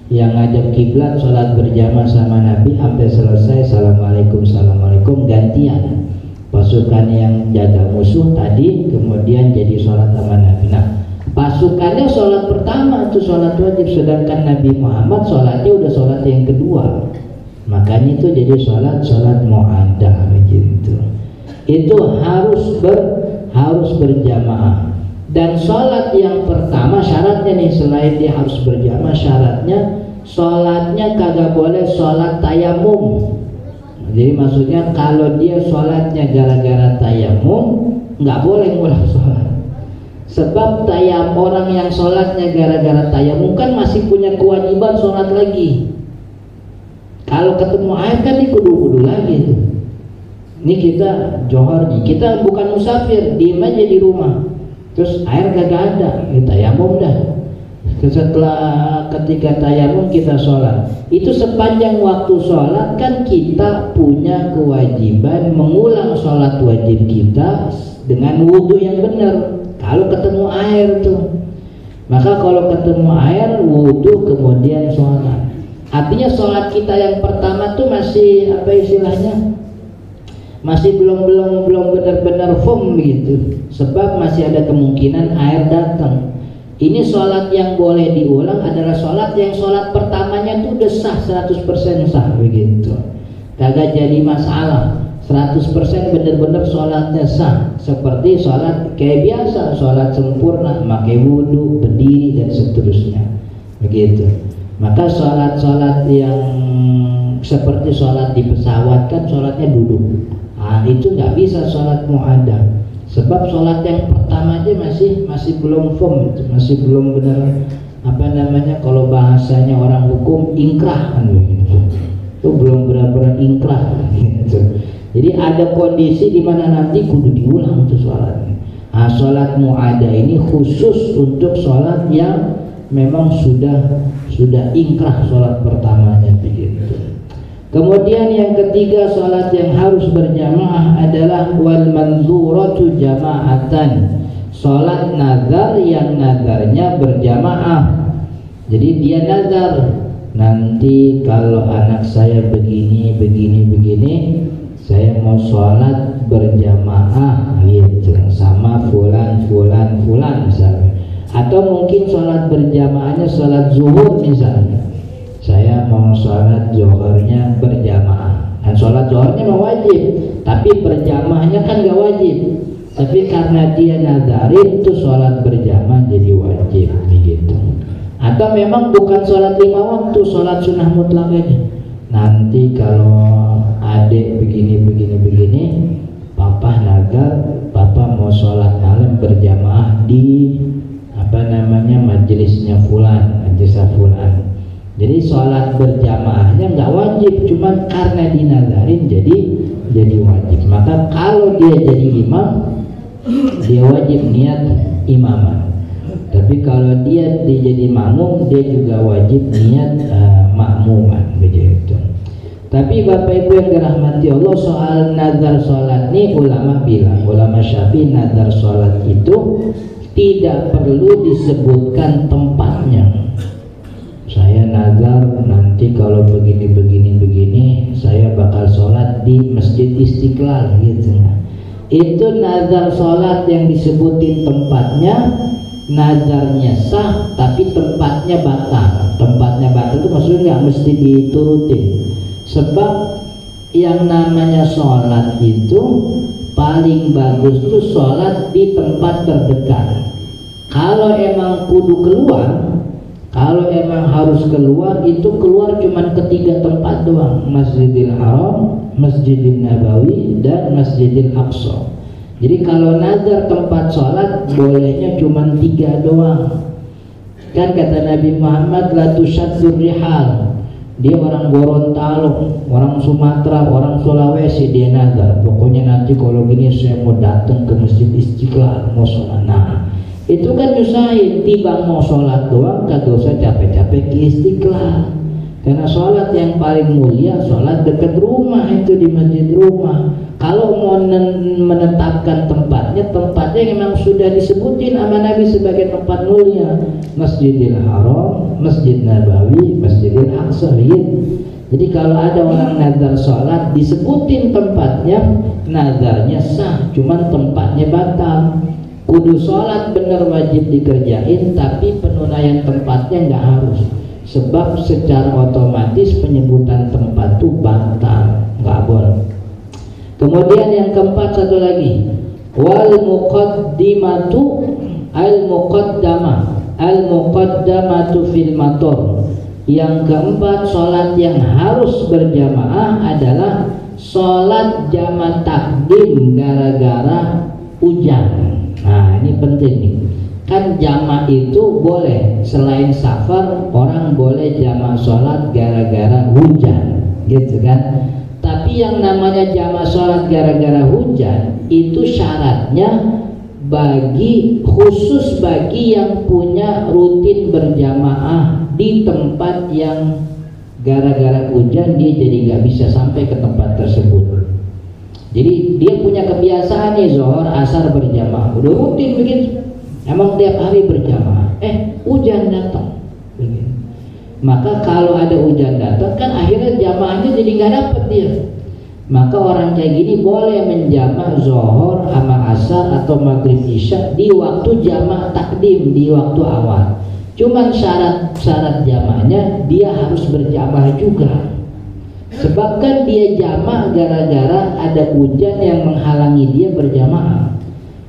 S1: Yang ngadep kiblat sholat berjamaah sama Nabi sampai selesai, assalamualaikum, gantian. Pasukan yang jaga musuh tadi kemudian jadi sholat sama Nabi. Nah, pasukannya sholat pertama itu sholat wajib, sedangkan Nabi Muhammad sholatnya udah sholat yang kedua. Makanya itu jadi sholat mu'adah begitu. Itu harus berjamaah. Dan sholat yang pertama syaratnya nih, selain dia harus berjamaah, syaratnya sholatnya kagak boleh sholat tayamum. Jadi maksudnya kalau dia sholatnya gara-gara tayamum, nggak boleh ngulang sholat. Sebab orang yang sholatnya gara-gara tayamum kan masih punya kewajiban sholat lagi. Kalau ketemu air kan dia kudu lagi tuh. Ini kita johor nih, kita bukan musafir, diem aja di rumah, terus air kagak ada, kita tayamum dah. Setelah ketika tayamum kita sholat, itu sepanjang waktu sholat kan kita punya kewajiban mengulang sholat wajib kita dengan wudhu yang benar. Kalau ketemu air tuh, maka kalau ketemu air wudhu kemudian sholat. Artinya sholat kita yang pertama tuh masih apa istilahnya? Masih belum benar-benar firm begitu, sebab masih ada kemungkinan air datang. Ini sholat yang boleh diulang adalah sholat yang sholat pertamanya tuh udah sah, 100% sah begitu, kagak jadi masalah, 100% benar-benar sholatnya sah, seperti sholat kayak biasa, sholat sempurna, pakai wudhu, berdiri dan seterusnya begitu. Maka sholat yang seperti sholat di pesawat kan sholatnya duduk. Nah, itu nggak bisa sholat mu'adah. Sebab sholat yang pertama aja masih belum firm, masih belum benar, apa namanya, kalau bahasanya orang hukum ingkrah kan begitu. Itu belum benar-benar ingkrah gitu. Jadi ada kondisi di mana nanti kudu diulang tuh sholatnya. Nah, sholat mu'adah ini khusus untuk sholat yang memang sudah ingkrah sholat pertamanya begitu. Kemudian yang ketiga, sholat yang harus berjamaah adalah wal manzuratu jama'atan, sholat nazar yang nazarnya berjamaah. Jadi dia nazar, nanti kalau anak saya begini, saya mau sholat berjamaah gitu sama fulan misalnya. Atau mungkin sholat berjamaahnya sholat zuhur misalnya, saya mau sholat zuhurnya berjamaah. Dan sholat zuhurnya mau wajib, tapi berjamaahnya kan gak wajib. Tapi karena dia nadarin itu sholat berjamaah jadi wajib begitu. Atau memang bukan sholat 5 waktu, sholat sunnah mutlak aja. Nanti kalau adik begini, papa nazar, papa mau sholat malam berjamaah di majelisnya fulan, majelisnya fulan. Jadi sholat berjamaahnya nggak wajib, cuman karena dinazarin jadi wajib. Maka kalau dia jadi imam, dia wajib niat imaman. Tapi kalau dia jadi makmum, dia juga wajib niat makmuman begitu. Tapi Bapak Ibu yang dirahmati Allah, soal nazar sholat ini ulama Syafi'i nazar sholat itu tidak perlu disebutkan tempatnya. Saya nazar nanti kalau begini saya bakal sholat di Masjid Istiqlal gitu. Itu nazar sholat yang disebutin tempatnya, nazarnya sah tapi tempatnya batal. Tempatnya batal itu maksudnya nggak mesti diturutin. Sebab yang namanya sholat itu paling bagus itu sholat di tempat terdekat. Kalau emang kudu keluar, kalau emang harus keluar, itu keluar cuma ketiga tempat doang: Masjidil Haram, Masjidil Nabawi, dan Masjidil Aqsa. Jadi kalau nazar tempat sholat bolehnya cuma 3 doang. Kan kata Nabi Muhammad, la tusyadzur rihal. Dia orang Gorontalo, orang Sumatera, orang Sulawesi, dia nazar, pokoknya nanti kalau gini saya mau datang ke Masjid Istiqlal mau sholat. Nah, itu kan nyusahin, tiba mau sholat doang kagak usah capek-capek ke Istiqlal. Karena sholat yang paling mulia sholat dekat rumah, itu di masjid rumah. Kalau mau menetapkan tempatnya memang sudah disebutin sama Nabi sebagai tempat mulia: Masjidil Haram, Masjid Nabawi, Masjidil Aqsa. Jadi kalau ada orang nazar sholat disebutin tempatnya, nazarnya sah, cuman tempatnya batal. Kudu sholat bener wajib dikerjain, tapi penunaian tempatnya nggak harus. Sebab secara otomatis penyebutan tempat itu batal, nggak boleh. Kemudian yang keempat, satu lagi, wal muqaddimatu al muqaddamatu fil mator. Yang keempat, sholat yang harus berjamaah adalah sholat jama' takdim gara-gara hujan. Nah, ini penting nih. Kan jama' itu boleh, selain safar orang boleh jama' sholat gara-gara hujan, gitu kan. Tapi yang namanya jama' sholat gara-gara hujan itu syaratnya khusus bagi yang punya rutin berjamaah di tempat yang gara-gara hujan dia jadi nggak bisa sampai ke tempat tersebut. Jadi dia punya kebiasaan nih zuhur asar berjamaah, udah rutin begitu, emang tiap hari berjamaah. Hujan datang, begitu. Maka kalau ada hujan datang kan akhirnya jamaahnya jadi nggak dapet dia. Maka orang kayak gini boleh menjama' zuhur sama asar atau maghrib isya di waktu jama' takdim, di waktu awal. Cuman syarat jamaahnya dia harus berjamaah juga. Sebab kan dia jama' gara-gara ada hujan yang menghalangi dia berjamaah.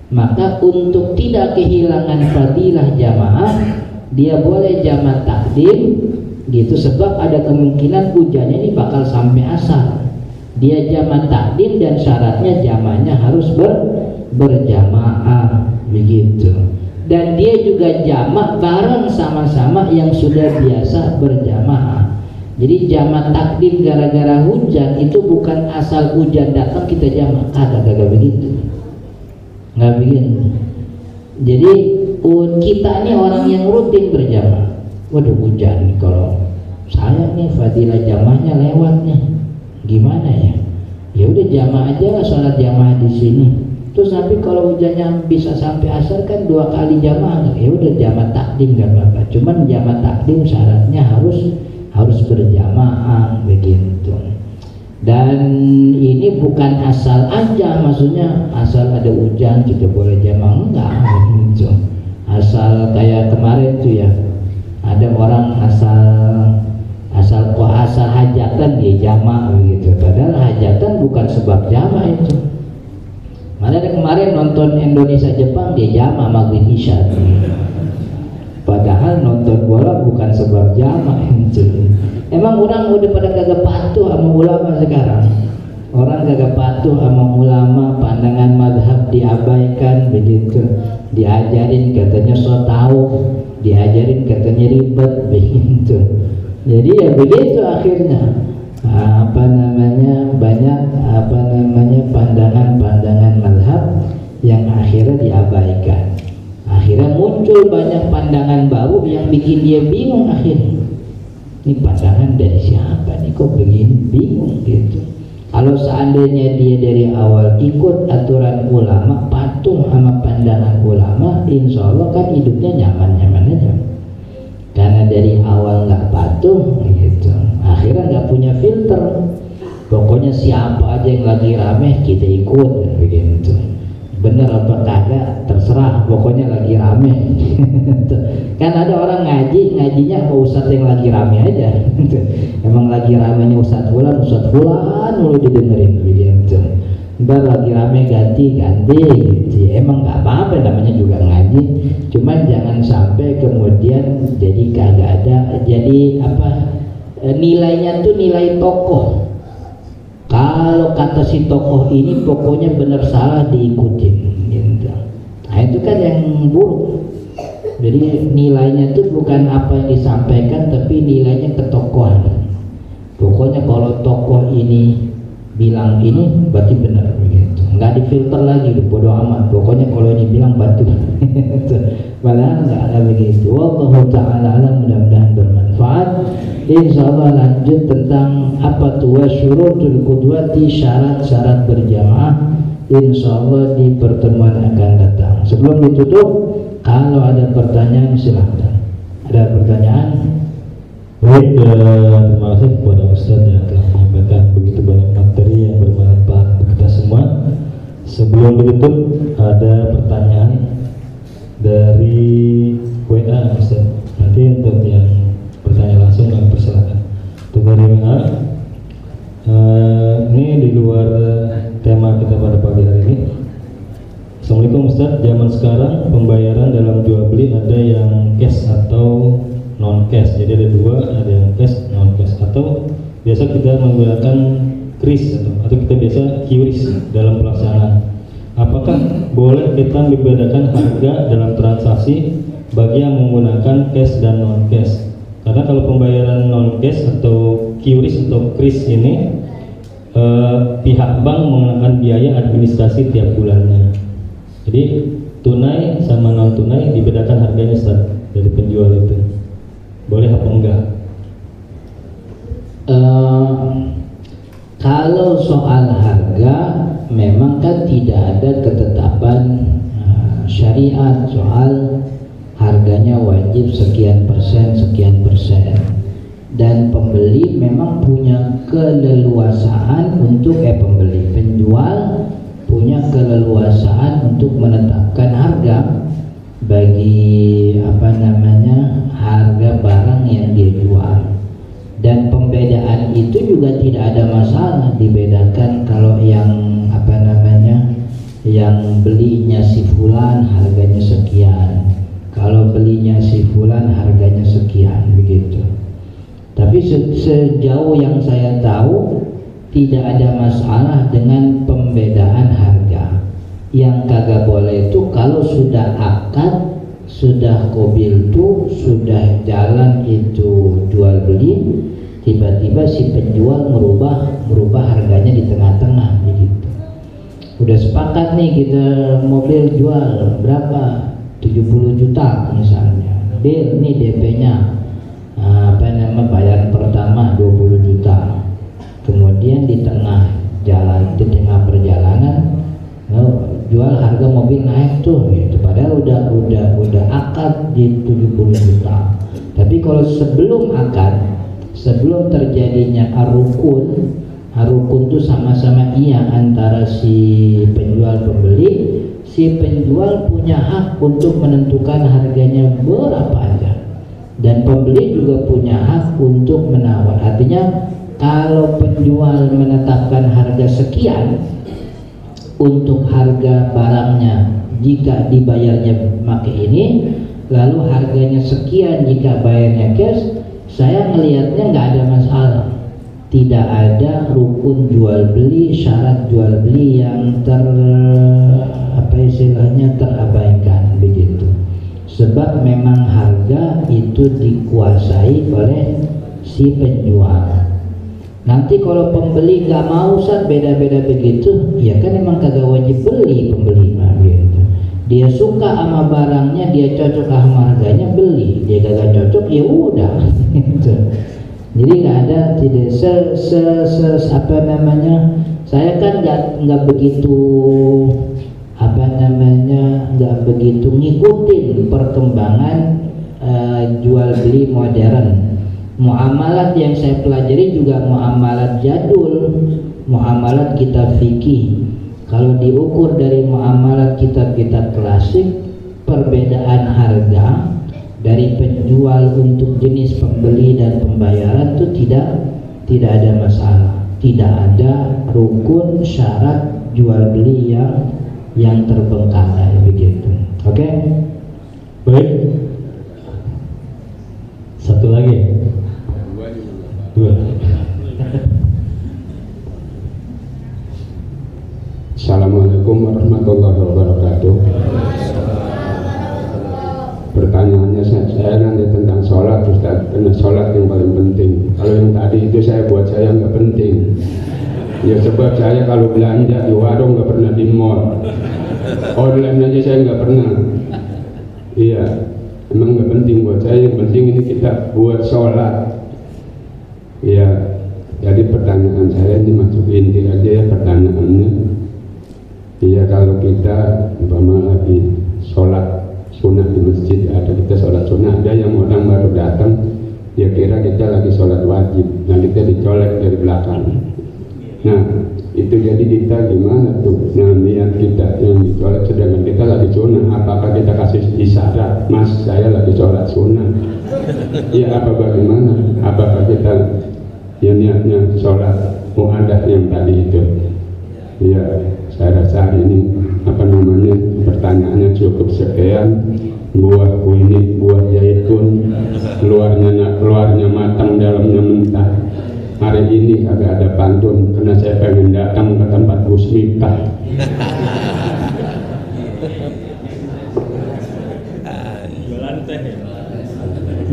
S1: Maka untuk tidak kehilangan fadilah jamaah, dia boleh jama' takdim gitu, sebab ada kemungkinan hujannya ini bakal sampai asar. Dia jama' takdim dan syaratnya jama'nya harus berjamaah begitu. Dan dia juga jamak bareng sama-sama yang sudah biasa berjamaah. Jadi jamak takdim gara-gara hujan itu bukan asal hujan datang kita jamak, kagak begitu, nggak begitu. Jadi kita ini orang yang rutin berjamaah. Waduh hujan, kalau saya nih fadilah jamaahnya lewat nih, gimana ya? Ya udah jamaah aja lah, sholat jamaah di sini. Terus tapi kalau hujannya bisa sampai asar kan 2 kali jamaah, ya udah jamaah takdim nggak apa-apa. Cuman jamaah takdim syaratnya harus berjamaah begitu. Dan ini bukan asal aja, maksudnya asal ada hujan kita boleh jamaah, enggak gitu. Asal kayak kemarin tuh ya, ada orang asal hajatan dia jamaah begitu. Padahal hajatan bukan sebab jamaah itu. Mana ada kemarin nonton Indonesia Jepang dia jamaah maghrib isya. Padahal nonton bola bukan sebab jamaah itu. Emang orang udah pada kagak patuh sama ulama sekarang. Orang kagak patuh sama ulama, pandangan madhab diabaikan begitu. Diajarin katanya so tahu, diajarin katanya ribet begitu. Jadi ya begitu akhirnya. Banyak pandangan-pandangan madhab yang akhirnya diabaikan. Akhirnya muncul banyak pandangan baru yang bikin dia bingung akhirnya. Ini pandangan dari siapa nih kok begini, bingung gitu. Kalau seandainya dia dari awal ikut aturan ulama, patuh sama pandangan ulama, insya Allah kan hidupnya nyaman-nyaman aja. Karena dari awal nggak patuh gitu, akhirnya nggak punya filter. Pokoknya siapa aja yang lagi rame kita ikut begitu. Bener apa kagak terserah, pokoknya lagi rame. Kan ada orang ngajinya sama ustadz yang lagi rame aja. Emang lagi ramenya ustadz fulan mulu didengerin begitu. Ntar lagi rame ganti gitu. Emang nggak apa-apa, namanya juga ngaji. Cuman jangan sampai kemudian jadi kagak ada, jadi nilainya tuh nilai tokoh. Kalau kata si tokoh ini pokoknya benar salah diikutin gitu. Nah itu kan yang buruk. Jadi nilainya itu bukan apa yang disampaikan, tapi nilainya ketokohan. Pokoknya kalau tokoh ini bilang ini berarti benar begitu. Nggak difilter lagi, bodo amat. Pokoknya kalau ini bilang batu. Padahal nggak ada begitu. Wallahu ta'ala alam, mudah-mudahan bermanfaat. Insyaallah lanjut tentang apa tuh syurutul qudwati, syarat-syarat berjamaah, insyaallah di pertemuan akan datang. Sebelum ditutup, kalau ada pertanyaan silahkan. Ada pertanyaan?
S2: Baik, terima kasih kepada Ustadz yang telah menyampaikan begitu banyak materi yang bermanfaat untuk kita semua. Sebelum ditutup, ada pertanyaan dari WA Ustadz. Nanti untuk yang bertanya langsung kami persilakan. Untuk dari WA, ini di luar tema kita pada pagi hari ini. Assalamualaikum Ustadz, zaman sekarang pembayaran dalam jual beli ada yang cash atau non cash. Jadi ada dua, ada yang cash, non cash. Atau biasa kita menggunakan kris atau kita biasa QRIS dalam pelaksanaan. Apakah boleh kita membedakan harga dalam transaksi bagi yang menggunakan cash dan non cash? Karena kalau pembayaran non cash atau QRIS atau kris ini pihak bank mengenakan biaya administrasi tiap bulannya. Jadi tunai sama non tunai dibedakan harganya Ustaz dari penjual itu. Boleh apa enggak?
S1: Kalau soal harga memang kan tidak ada ketetapan syariat soal harganya wajib sekian persen dan pembeli memang punya keleluasaan untuk penjual punya keleluasaan untuk menetapkan harga bagi harga barang yang dia jual. Dan pembedaan itu juga tidak ada masalah, dibedakan kalau yang yang belinya si fulan harganya sekian, kalau belinya si fulan harganya sekian begitu. Tapi sejauh yang saya tahu tidak ada masalah dengan pembedaan harga. Yang kagak boleh itu kalau sudah akad, sudah kobil tuh, sudah jalan itu jual beli, tiba-tiba si penjual merubah harganya di tengah-tengah begitu. Udah sepakat nih kita mobil jual berapa? 70 juta misalnya. Deal nih DP-nya. Bayaran pertama 20 juta. Kemudian di tengah jalan, di tengah perjalanan jual harga mobil naik tuh gitu. Padahal udah akad di 70 juta. Tapi kalau sebelum akad, sebelum terjadinya arukun tuh sama-sama iya antara si penjual pembeli, si penjual punya hak untuk menentukan harganya berapa aja, dan pembeli juga punya hak untuk menawar. Artinya kalau penjual menetapkan harga sekian untuk harga barangnya jika dibayarnya pakai ini, lalu harganya sekian jika bayarnya cash, saya melihatnya nggak ada masalah. Tidak ada rukun jual beli, syarat jual beli yang terabaikan begitu. Sebab memang harga itu dikuasai oleh si penjual. Nanti kalau pembeli nggak mau beda-beda begitu, ya kan emang kagak wajib beli pembeli gitu. Dia suka sama barangnya, dia cocok sama harganya, beli. Dia kagak cocok, ya udah. Gitu. Jadi nggak ada tidak saya kan nggak begitu nggak begitu ngikutin perkembangan jual beli modern. Muamalat yang saya pelajari juga muamalat jadul, muamalat kitab fikih. Kalau diukur dari muamalat kitab-kitab klasik, perbedaan harga dari penjual untuk jenis pembeli dan pembayaran itu tidak ada masalah, tidak ada rukun syarat jual beli yang terbengkalai begitu. Oke?
S2: Baik. Satu lagi. Dua.
S3: Assalamualaikum warahmatullahi wabarakatuh. Pertanyaannya saya nanti tentang sholat, Ustaz. Karena sholat yang paling penting. Kalau yang tadi itu buat saya nggak penting. Ya sebab saya kalau belanja di warung nggak pernah di mall. Online aja saya nggak pernah. Iya, emang nggak penting buat saya. Yang penting ini kita buat sholat. Iya, jadi pertanyaan saya ini masuk inti aja ya pertanyaannya. Iya, kalau kita umpama lagi sholat sunnah di masjid, ada kita sholat sunnah, ada yang orang baru datang, dia kira kita lagi sholat wajib, dan kita dicolek dari belakang. Nah, itu jadi kita gimana tuh? Nah, niat kita yang dicolek sedangkan kita lagi sunnah, apakah kita kasih isyarat, Mas saya lagi sholat sunnah? Ya apa bagaimana? Apakah kita yang niatnya sholat mu'adah yang tadi itu? Ya, saya rasa ini pertanyaannya cukup sekian. Buah ini buah zaitun, luarnya matang, dalamnya mentah. Hari ini agak ada pantun karena saya pengen datang ke tempat Gus Miftah.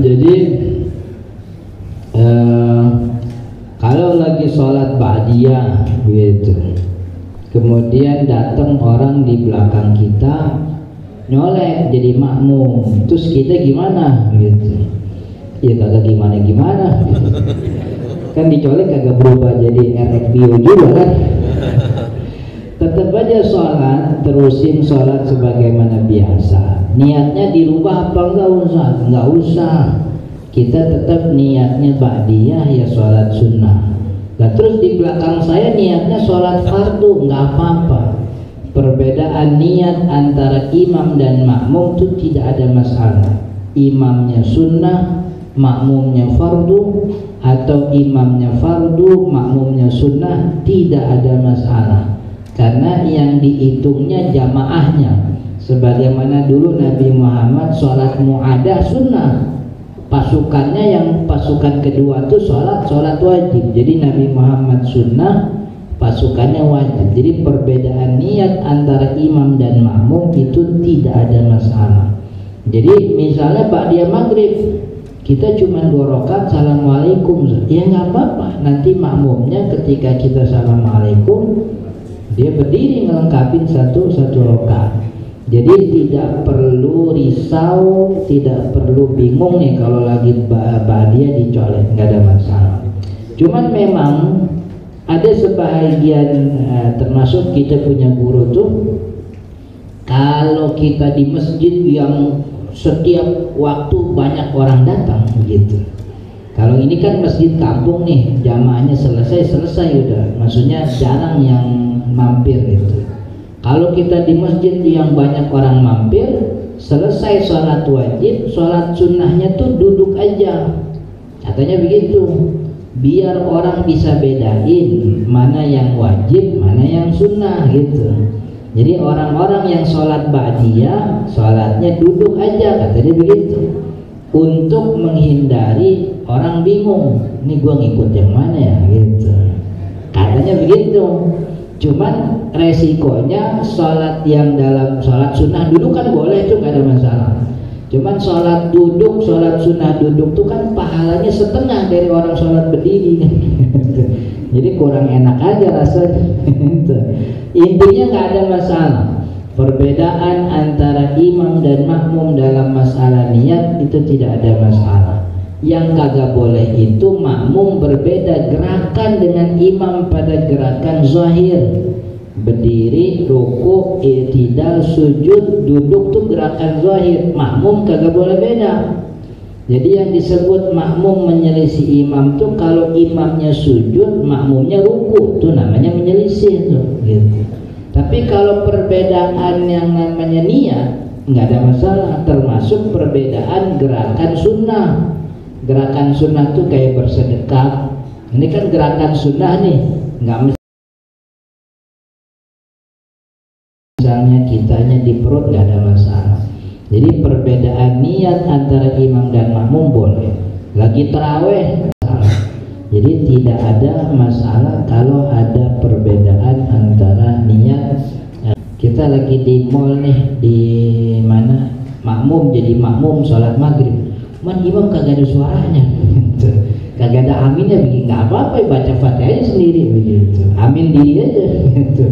S1: Jadi kalau lagi sholat ba'diyah gitu, kemudian datang orang di belakang kita nyolek jadi makmum, terus kita gimana gitu? Ya kagak gimana gitu. Kan dicolek kagak berubah jadi RFBO juga kan? Tetap aja sholat, terusin sholat sebagaimana biasa. Niatnya dirubah apa enggak usah. Kita tetap niatnya ba'diyah ya sholat sunnah. Nah terus di belakang saya niatnya sholat fardu, nggak apa-apa. Perbedaan niat antara imam dan makmum itu tidak ada masalah. Imamnya sunnah, makmumnya fardu, atau imamnya fardu, makmumnya sunnah, tidak ada masalah. Karena yang dihitungnya jamaahnya. Sebagaimana dulu Nabi Muhammad sholat mu'adah sunnah, pasukannya yang pasukan kedua itu sholat wajib. Jadi Nabi Muhammad sunnah, pasukannya wajib. Jadi perbedaan niat antara imam dan makmum itu tidak ada masalah. Jadi misalnya ba'diyah maghrib kita cuma 2 rakaat assalamualaikum, ya nggak apa-apa. Nanti makmumnya ketika kita assalamualaikum dia berdiri ngelengkapin satu rakaat. Jadi tidak perlu risau, tidak perlu bingung nih kalau lagi ba'diyah dicolek, nggak ada masalah. Cuman memang ada sebahagian termasuk kita punya guru tuh, kalau kita di masjid yang setiap waktu banyak orang datang gitu. Kalau ini kan masjid kampung nih, jamaahnya selesai udah, maksudnya jarang yang mampir gitu. Kalau kita di masjid yang banyak orang mampir, selesai sholat wajib, sholat sunnahnya tuh duduk aja, katanya begitu, biar orang bisa bedain mana yang wajib, mana yang sunnah gitu. Jadi orang-orang yang sholat ba'diyah, sholatnya duduk aja, katanya begitu, untuk menghindari orang bingung, ini gua ngikut yang mana ya gitu, katanya begitu. Cuman resikonya sholat yang dalam sholat sunnah duduk kan boleh tuh, gak ada masalah. Cuman sholat duduk, sholat sunnah duduk tuh kan pahalanya setengah dari orang sholat berdiri kan. Jadi kurang enak aja rasanya. Intinya nggak ada masalah. Perbedaan antara imam dan makmum dalam masalah niat itu tidak ada masalah. Yang kagak boleh itu makmum berbeda gerakan dengan imam pada gerakan zahir. Berdiri, ruku, i'tidal, sujud, duduk tuh gerakan zahir. Makmum kagak boleh beda. Jadi yang disebut makmum menyelisih imam tuh kalau imamnya sujud, makmumnya ruku, tuh namanya menyelisih tuh gitu. Tapi kalau perbedaan yang namanya niat nggak ada masalah, termasuk perbedaan gerakan sunnah. Gerakan sunnah tuh kayak bersedekah. Ini kan gerakan sunnah nih, nggak mesti misalnya kitanya di perut, nggak ada masalah. Jadi perbedaan niat antara imam dan makmum boleh. Lagi taraweh salah. Jadi tidak ada masalah kalau ada perbedaan antara niat. Kita lagi di mall nih, di mana makmum jadi makmum sholat maghrib, man imam kagak ada suaranya, kagak ada aminnya, bikin nggak apa-apa, baca fatihahnya sendiri begitu, amin diri aja gitu.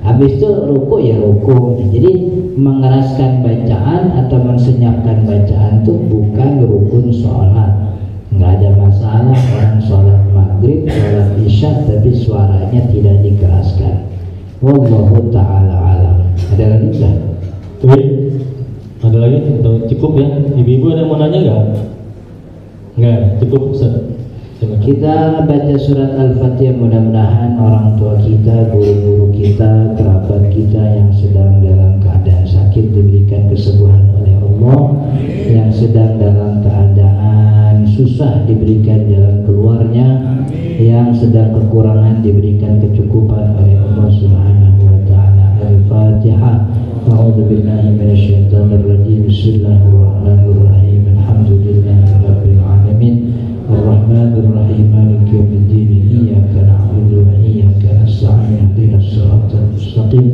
S1: Habis itu ruku ya ruku. Jadi mengeraskan bacaan atau mensenyapkan bacaan itu bukan rukun sholat. Nggak ada masalah orang sholat maghrib, sholat isya tapi suaranya tidak dikeraskan. Wallahu ta'ala alam. Ada lagi nggak?
S2: Ada lagi atau cukup ya? Ibu-ibu ada yang mau nanya nggak? Nggak, cukup Ustaz.
S1: Kita baca surat Al-Fatihah, mudah-mudahan orang tua kita, guru-guru kita, kerabat kita yang sedang dalam keadaan sakit diberikan kesembuhan oleh Allah, yang sedang dalam keadaan susah diberikan jalan keluarnya, yang sedang kekurangan diberikan kecukupan oleh Allah Subhanahu wa taala. Al-Fatihah. A'udzu billahi minasyaitonir rajim. Bismillahirrahmanirrahim. Alhamdulillahirabbil alamin. Ar-Rahmanir-Rahim. Maliki yaumiddin. Iyyaka na'budu wa iyyaka nasta'in. Ihdinas siratal mustaqim.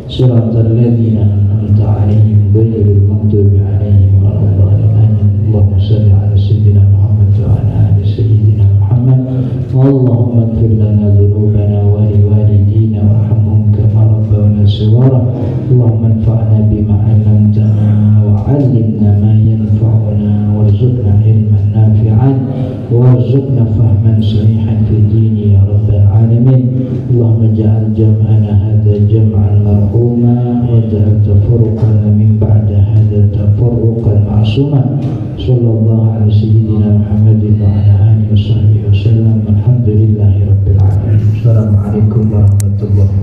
S1: Siratal ladzina an'amta 'alaihim ghairil maghdubi 'alaihim waladdallin. Allahumma shalli 'ala sayyidina Muhammad wa 'ala ali sayyidina Muhammad. Allahumma ighfir lana dhunubana wa liwalidina warhamhum kama rabbawna shighara. Allahumma anfa'na bima 'allamtana wa 'allimna ma yanfa'una warzuqna ilman nafi'an warzuqna fahman sahihan fi dini ya rabbal alamin. Allahumma ja'al jam'ana hadha jam'an marhuma wa ja'al tafarruqana min ba'da hadha tafarruqan ma'suman. Sallallahu alaihi sayyidina Muhammadin wa ala alihi wa sahbihi wa sallam. Alhamdulillahi rabbil alamin. Assalamualaikum warahmatullahi wabarakatuh.